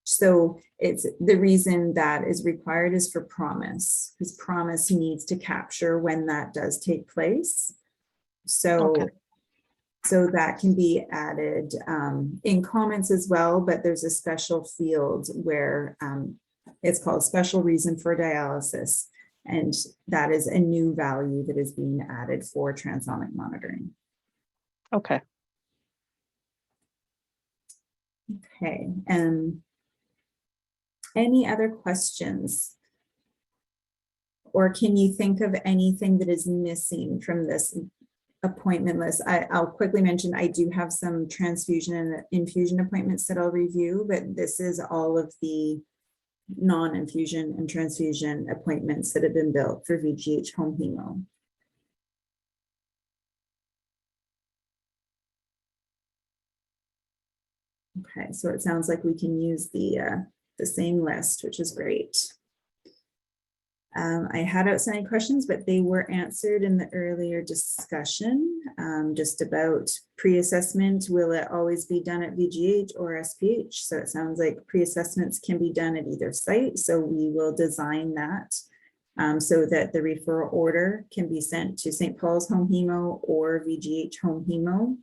So it's the reason that is required is for promise, because promise needs to capture when that does take place. So, Okay. so that can be added in comments as well, but there's a special field where it's called special reason for dialysis. And that is a new value that is being added for transonic monitoring. Okay. Okay, and any other questions? Or can you think of anything that is missing from this appointment list? I'll quickly mention I do have some transfusion and infusion appointments that I'll review, but this is all of the non-infusion and transfusion appointments that have been built for VGH home hemo. Okay, so it sounds like we can use the same list, which is great. I had outstanding questions, but they were answered in the earlier discussion, just about pre-assessment. Will it always be done at VGH or SPH? So it sounds like pre-assessments can be done at either site. So we will design that so that the referral order can be sent to St. Paul's home hemo or VGH home hemo.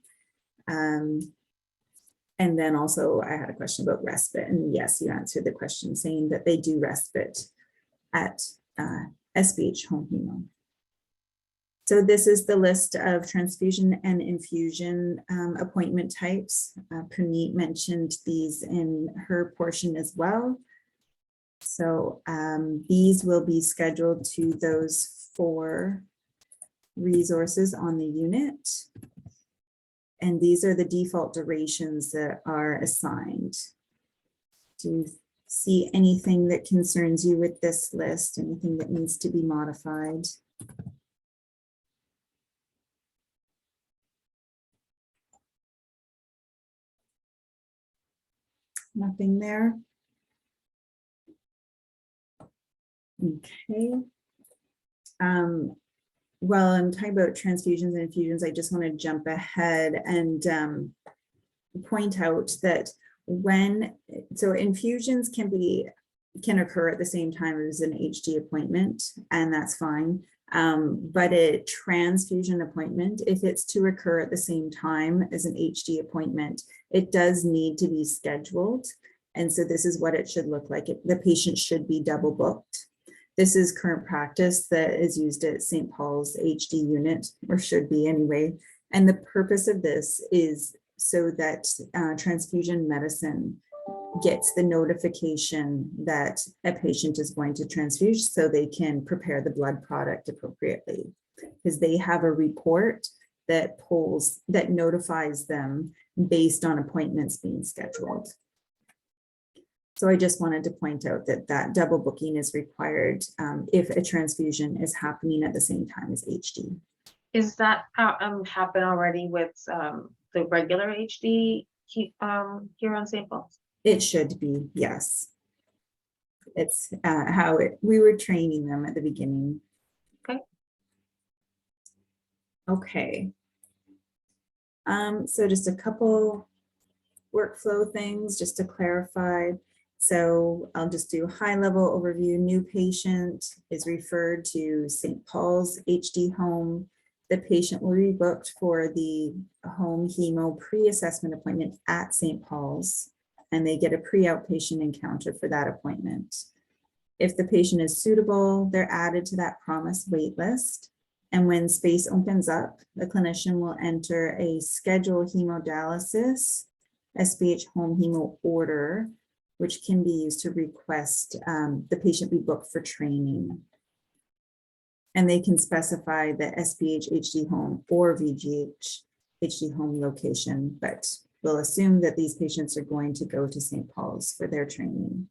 And then also I had a question about respite, and yes, you answered the question saying that they do respite at SPH home hemo. So this is the list of transfusion and infusion appointment types. Puneet mentioned these in her portion as well. So these will be scheduled to those 4 resources on the unit. And these are the default durations that are assigned. Do you see anything that concerns you with this list? Anything that needs to be modified? Nothing there. Okay. Well, I'm talking about transfusions and infusions. I just want to jump ahead and point out that so infusions can occur at the same time as an HD appointment, and that's fine. But a transfusion appointment, if it's to occur at the same time as an HD appointment, it does need to be scheduled. And so this is what it should look like. The patient should be double booked. This is current practice that is used at St. Paul's HD unit, or should be anyway. And the purpose of this is so that transfusion medicine gets the notification that a patient is going to transfuse so they can prepare the blood product appropriately, because they have a report that notifies them based on appointments being scheduled. So I just wanted to point out that double booking is required if a transfusion is happening at the same time as HD. Is that happen already with the regular HD here on St. Paul's? It should be, yes. It's how we were training them at the beginning. Okay. Okay. So just a couple workflow things just to clarify. So I'll just do a high-level overview. New patient is referred to St. Paul's HD home. the patient will be booked for the home hemo pre-assessment appointment at St. Paul's, and they get a pre-outpatient encounter for that appointment. If the patient is suitable, they're added to that promised wait list. And when space opens up, the clinician will enter a scheduled hemodialysis SPH home hemo order, which can be used to request the patient be booked for training. And they can specify the SPH HD home or VGH HD home location, but we'll assume that these patients are going to go to St. Paul's for their training.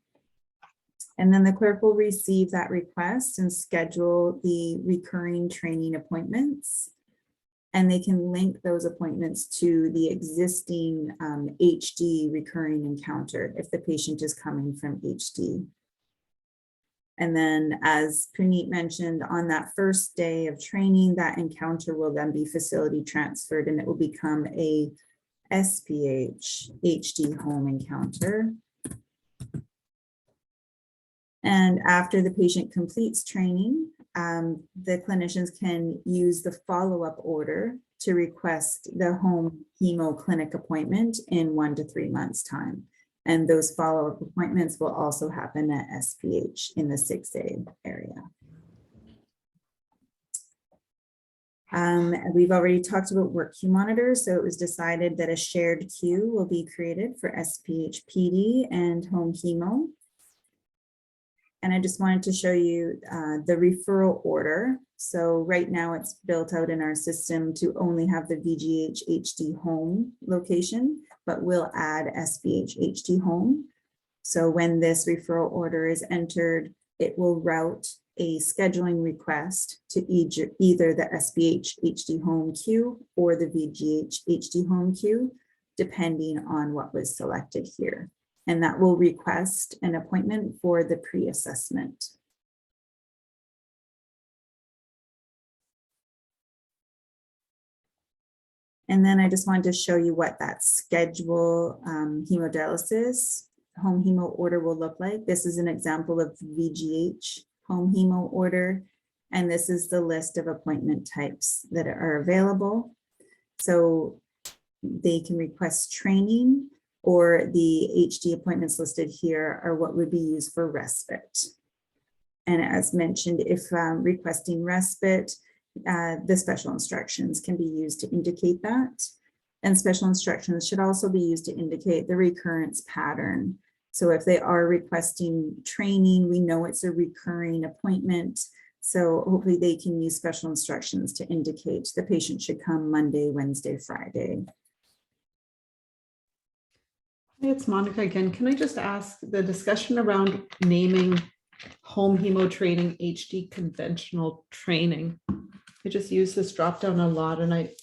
And then the clerk will receive that request and schedule the recurring training appointments. And they can link those appointments to the existing HD recurring encounter if the patient is coming from HD. And then, as Puneet mentioned, on that first day of training, that encounter will then be facility transferred and it will become a SPH HD home encounter. And after the patient completes training, the clinicians can use the follow-up order to request the home hemo clinic appointment in 1 to 3 months' time. And those follow-up appointments will also happen at SPH in the 6A area. We've already talked about work queue monitors, so it was decided that a shared queue will be created for SPH PD and home hemo. And I just wanted to show you the referral order. So right now it's built out in our system to only have the VGH HD home location, but we'll add SPH HD home. So when this referral order is entered, it will route a scheduling request to either the SPH HD home queue or the VGH HD home queue, depending on what was selected here. And that will request an appointment for the pre-assessment. And then I just wanted to show you what that schedule hemodialysis home hemo order will look like. This is an example of VGH home hemo order. And this is the list of appointment types that are available. So they can request training, or the HD appointments listed here are what would be used for respite. And as mentioned, if requesting respite, the special instructions can be used to indicate that. And special instructions should also be used to indicate the recurrence pattern. So if they are requesting training, we know it's a recurring appointment. So hopefully they can use special instructions to indicate the patient should come Monday, Wednesday, Friday. It's Monica again. Can I just ask the discussion around naming home hemo training HD conventional training? I just use this drop down a lot and I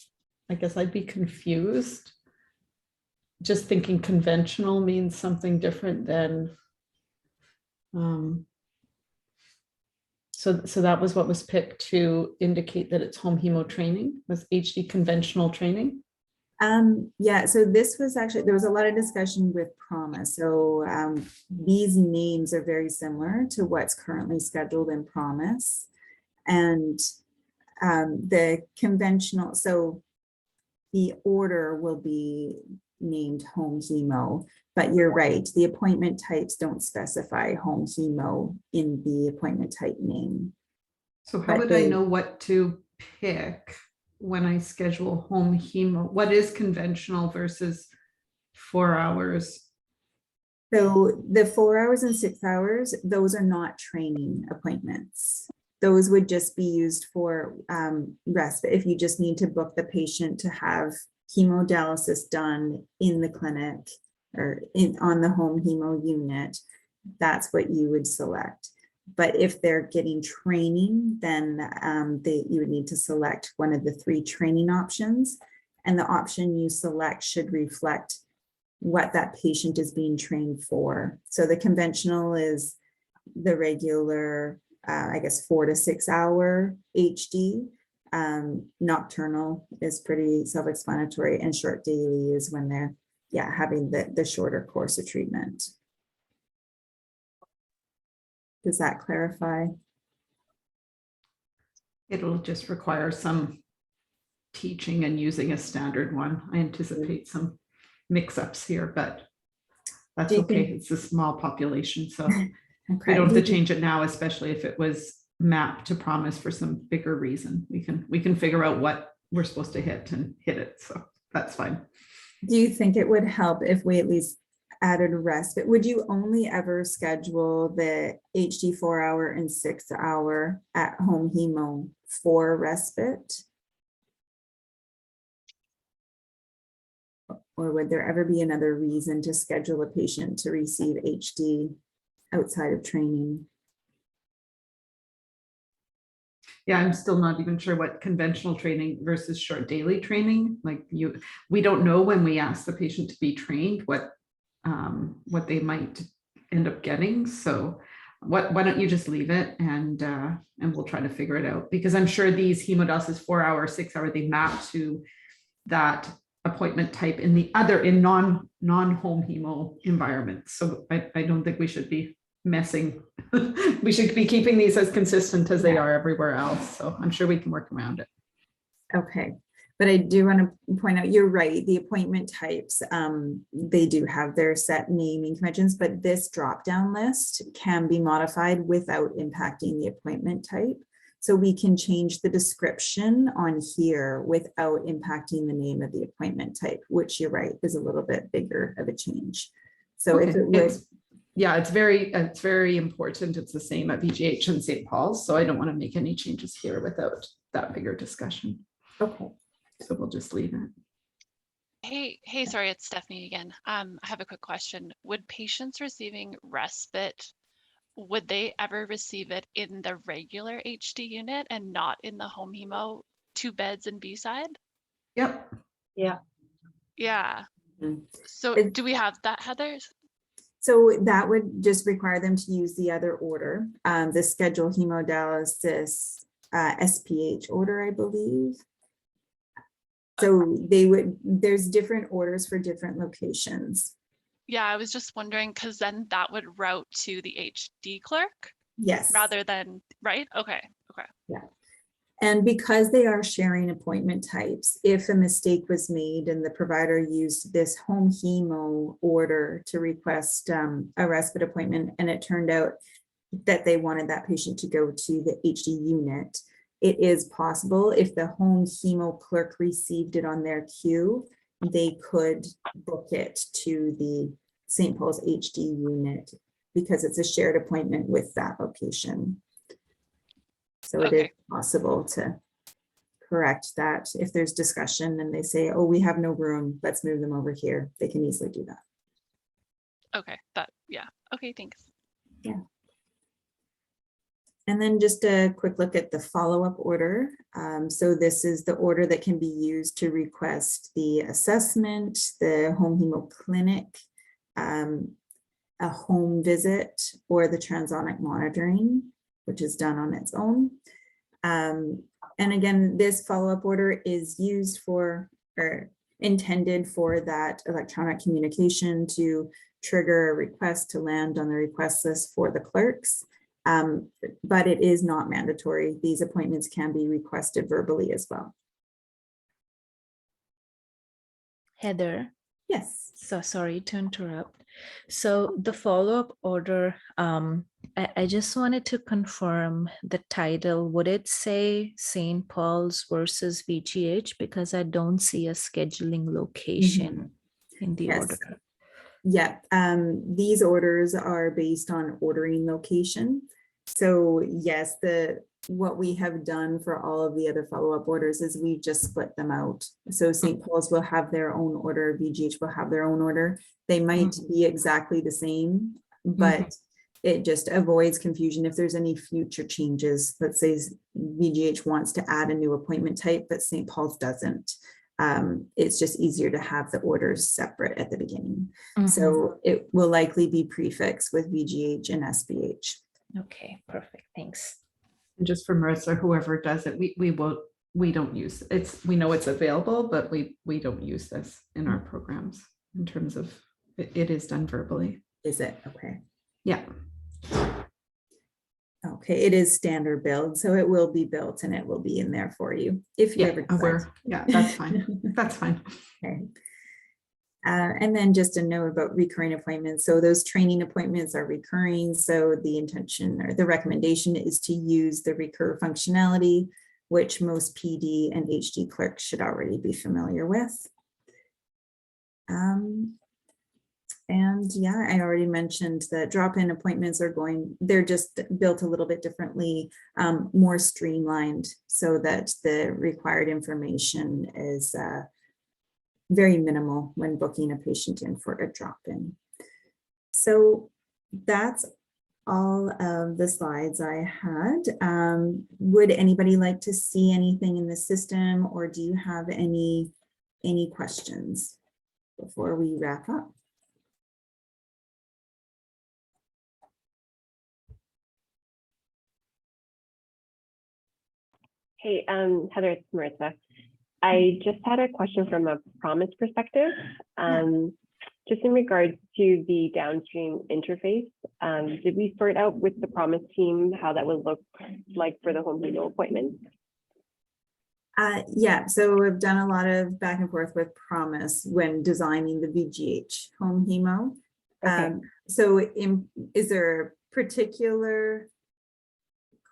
guess I'd be confused. Just thinking conventional means something different than, so that was what was picked to indicate that it's home hemo training, was HD conventional training. Yeah, so this was actually, there was a lot of discussion with Promise. So these names are very similar to what's currently scheduled in Promise. And the conventional, so the order will be named home hemo, but you're right, the appointment types don't specify home hemo in the appointment type name. So how would I know what to pick when I schedule home hemo? What is conventional versus 4 hours? So the 4 hours and 6 hours, those are not training appointments. Those would just be used for respite. If you just need to book the patient to have hemodialysis done in the clinic or on the home hemo unit, that's what you would select. But if they're getting training, then you would need to select one of the 3 training options. And the option you select should reflect what that patient is being trained for. So the conventional is the regular, I guess, 4 to 6 hour HD. Nocturnal is pretty self-explanatory, and short daily is when they're having the shorter course of treatment. Does that clarify? It'll just require some teaching and using a standard one. I anticipate some mix-ups here, but that's Do you okay. think- It's a small population, so we Okay. don't have to change it now, especially if it was mapped to promise for some bigger reason. We can figure out what we're supposed to hit and hit it. So that's fine. Do you think it would help if we at least added respite? Would you only ever schedule the HD 4-hour and 6-hour at home hemo for respite? Or would there ever be another reason to schedule a patient to receive HD outside of training? Yeah, I'm still not even sure what conventional training versus short daily training, like we don't know when we ask the patient to be trained, what they might end up getting. So why don't you just leave it and we'll try to figure it out, because I'm sure these hemodialysis 4-hour, 6-hour, they map to that appointment type in non-home hemo environments. So I don't think we should be messing. We should be keeping these as consistent as they are everywhere else. So I'm sure we can work around it. Okay, but I do want to point out, you're right, the appointment types, they do have their set naming conventions, but this drop-down list can be modified without impacting the appointment type. So we can change the description on here without impacting the name of the appointment type, which you're right, is a little bit bigger of a change. So if it would, yeah, it's very important. It's the same at VGH and St. Paul's. So I don't want to make any changes here without that bigger discussion. okay. So we'll just leave it. Hey, sorry, it's Stephanie again. I have a quick question. Would patients receiving respite, would they ever receive it in the regular HD unit and not in the home hemo 2 beds and B-side? Yep. Yeah. Yeah. Mhm. So do we have that, Heather? So that would just require them to use the other order, the schedule hemodialysis SPH order, I believe. So there's different orders for different locations. Yeah, I was just wondering, because then that would route to the HD clerk Yes. rather than, right? Okay. Yeah. And because they are sharing appointment types, if a mistake was made and the provider used this home hemo order to request a respite appointment, and it turned out that they wanted that patient to go to the HD unit, it is possible if the home hemo clerk received it on their queue, they could book it to the St. Paul's HD unit because it's a shared appointment with that location. So it is possible to correct that. If there's discussion and they say, oh, we have no room, let's move them over here, they can easily do that. Okay, yeah. Okay, thanks. Yeah. And then just a quick look at the follow-up order. So this is the order that can be used to request the assessment, the home hemo clinic, a home visit, or the transonic monitoring, which is done on its own. And again, this follow-up order is used for or intended for that electronic communication to trigger a request to land on the request list for the clerks. But it is not mandatory. These appointments can be requested verbally as well. Heather. Yes. So sorry to interrupt. So the follow-up order, I just wanted to confirm the title. Would it say St. Paul's versus VGH? Because I don't see a scheduling location in the order. Yeah, these orders are based on ordering location. So yes, what we have done for all of the other follow-up orders is we just split them out. So St. Paul's will have their own order, VGH will have their own order. They might be exactly the same, but it just avoids confusion if there's any future changes. Let's say VGH wants to add a new appointment type, but St. Paul's doesn't. It's just easier to have the orders separate at the beginning. So it will likely be prefixed with VGH and SPH. Okay, perfect. Thanks. And just for Marissa, whoever does it, we don't use it. We know it's available, but we don't use this in our programs in terms of it is done verbally. Is it? Okay. Yeah. Okay, it is standard build, so it will be built and it will be in there for you if you Yeah, ever decide. yeah, that's fine. That's fine. Okay. And then just a note about recurring appointments. So those training appointments are recurring. So the intention or the recommendation is to use the recur functionality, which most PD and HD clerks should already be familiar with. And yeah, I already mentioned that drop-in appointments are they're just built a little bit differently, more streamlined so that the required information is very minimal when booking a patient in for a drop-in. So that's all of the slides I had. Would anybody like to see anything in the system, or do you have any questions before we wrap up? Hey, Heather, it's Marissa. I just had a question from a promise perspective. Just in regards to the downstream interface, did we sort out with the promise team how that would look like for the home hemo appointment? Yeah, so we've done a lot of back and forth with promise when designing the VGH home hemo. Okay. Is there a particular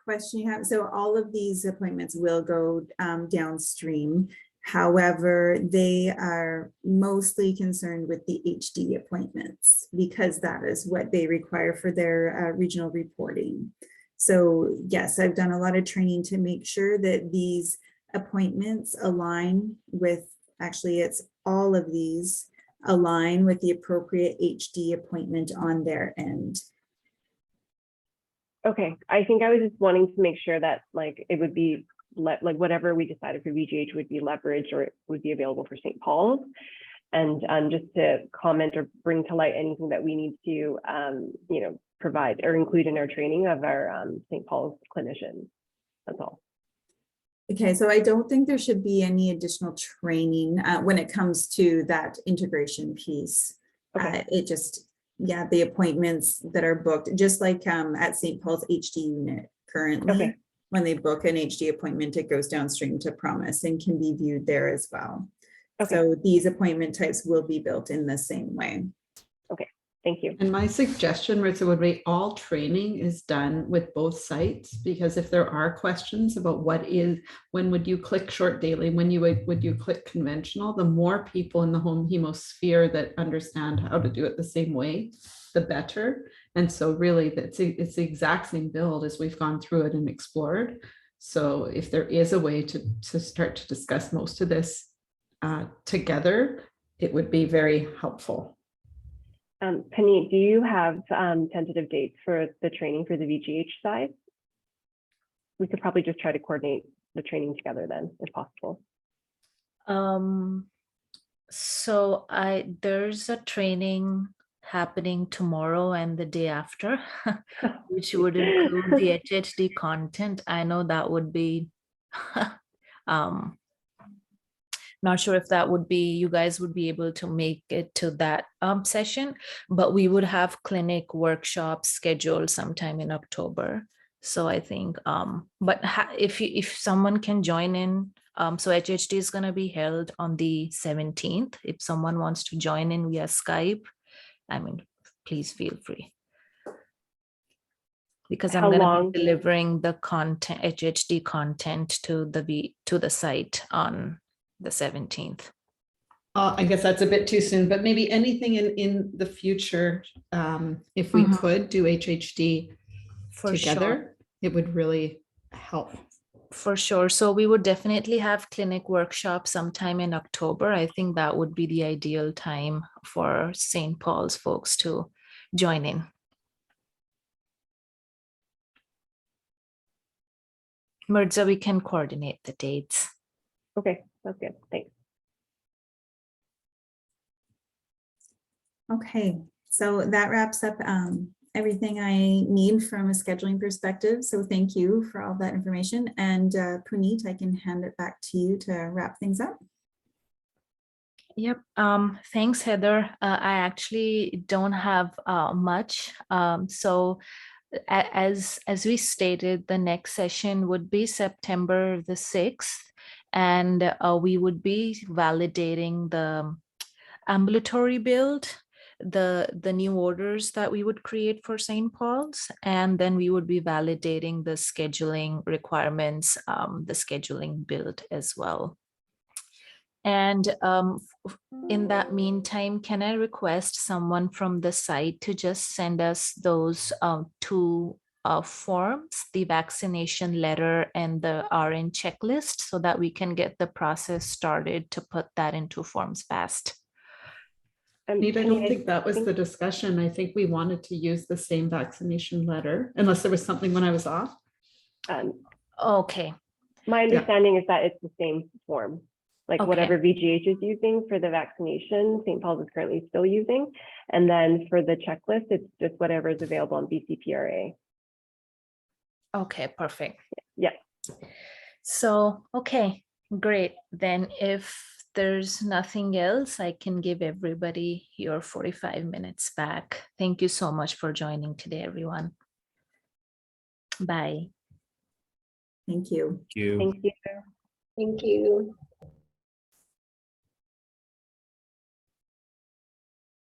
question you have? So all of these appointments will go downstream. However, they are mostly concerned with the HD appointments because that is what they require for their regional reporting. So yes, I've done a lot of training to make sure that these appointments align with, actually it's all of these align with the appropriate HD appointment on their end. Okay, I think I was just wanting to make sure that like it would be like whatever we decided for VGH would be leveraged or it would be available for St. Paul's. And just to comment or bring to light anything that we need to, provide or include in our training of our St. Paul's clinicians. That's all. Okay, so I don't think there should be any additional training when it comes to that integration piece. Okay. It just, yeah, the appointments that are booked, just like at St. Paul's HD unit currently, Okay. When they book an HD appointment, it goes downstream to promise and can be viewed there as well. Okay. So these appointment types will be built in the same way. Okay, thank you. And my suggestion, Marissa, would be all training is done with both sites, because if there are questions about when would you click short daily, when would you click conventional, the more people in the home hemosphere that understand how to do it the same way, the better. And so really it's the exact same build as we've gone through it and explored. So if there is a way to start to discuss most of this together, it would be very helpful. Penny, do you have tentative dates for the training for the VGH side? We could probably just try to coordinate the training together then, if possible. So there's a training happening tomorrow and the day after, which would include the HHD content. I know that would be not sure if that would be, you guys would be able to make it to that session, but we would have clinic workshops scheduled sometime in October. So I think, but if someone can join in, so HHD is going to be held on the 17th. If someone wants to join in via Skype, I mean, please feel free. Because I'm going to be delivering the content, HHD content to the site on the 17th. I guess that's a bit too soon, but maybe anything in the future, if we could do HHD together, it would really help. For sure. So we would definitely have clinic workshops sometime in October. I think that would be the ideal time for St. Paul's folks to join in. Mirza, we can coordinate the dates. Okay, that's good. Thanks. Okay, so that wraps up everything I need from a scheduling perspective. So thank you for all that information. And Puneet, I can hand it back to you to wrap things up. Yep. Thanks, Heather. I actually don't have much. So as we stated, the next session would be September the 6th, and we would be validating the ambulatory build, the new orders that we would create for St. Paul's, and then we would be validating the scheduling requirements, the scheduling build as well. And in that meantime, can I request someone from the site to just send us those two forms, the vaccination letter and the RN checklist, so that we can get the process started to put that into Forms fast? Nate, I don't think that was the discussion. I think we wanted to use the same vaccination letter, unless there was something when I was off. Okay. My understanding is that it's the same form, like whatever VGH is using for the vaccination, St. Paul's is currently still using. And then for the checklist, it's just whatever is available on BCPRA. Okay, perfect. Yeah. So, okay, great. Then if there's nothing else, I can give everybody your 45 minutes back. Thank you so much for joining today, everyone. Bye. Thank you. Thank you. Thank you.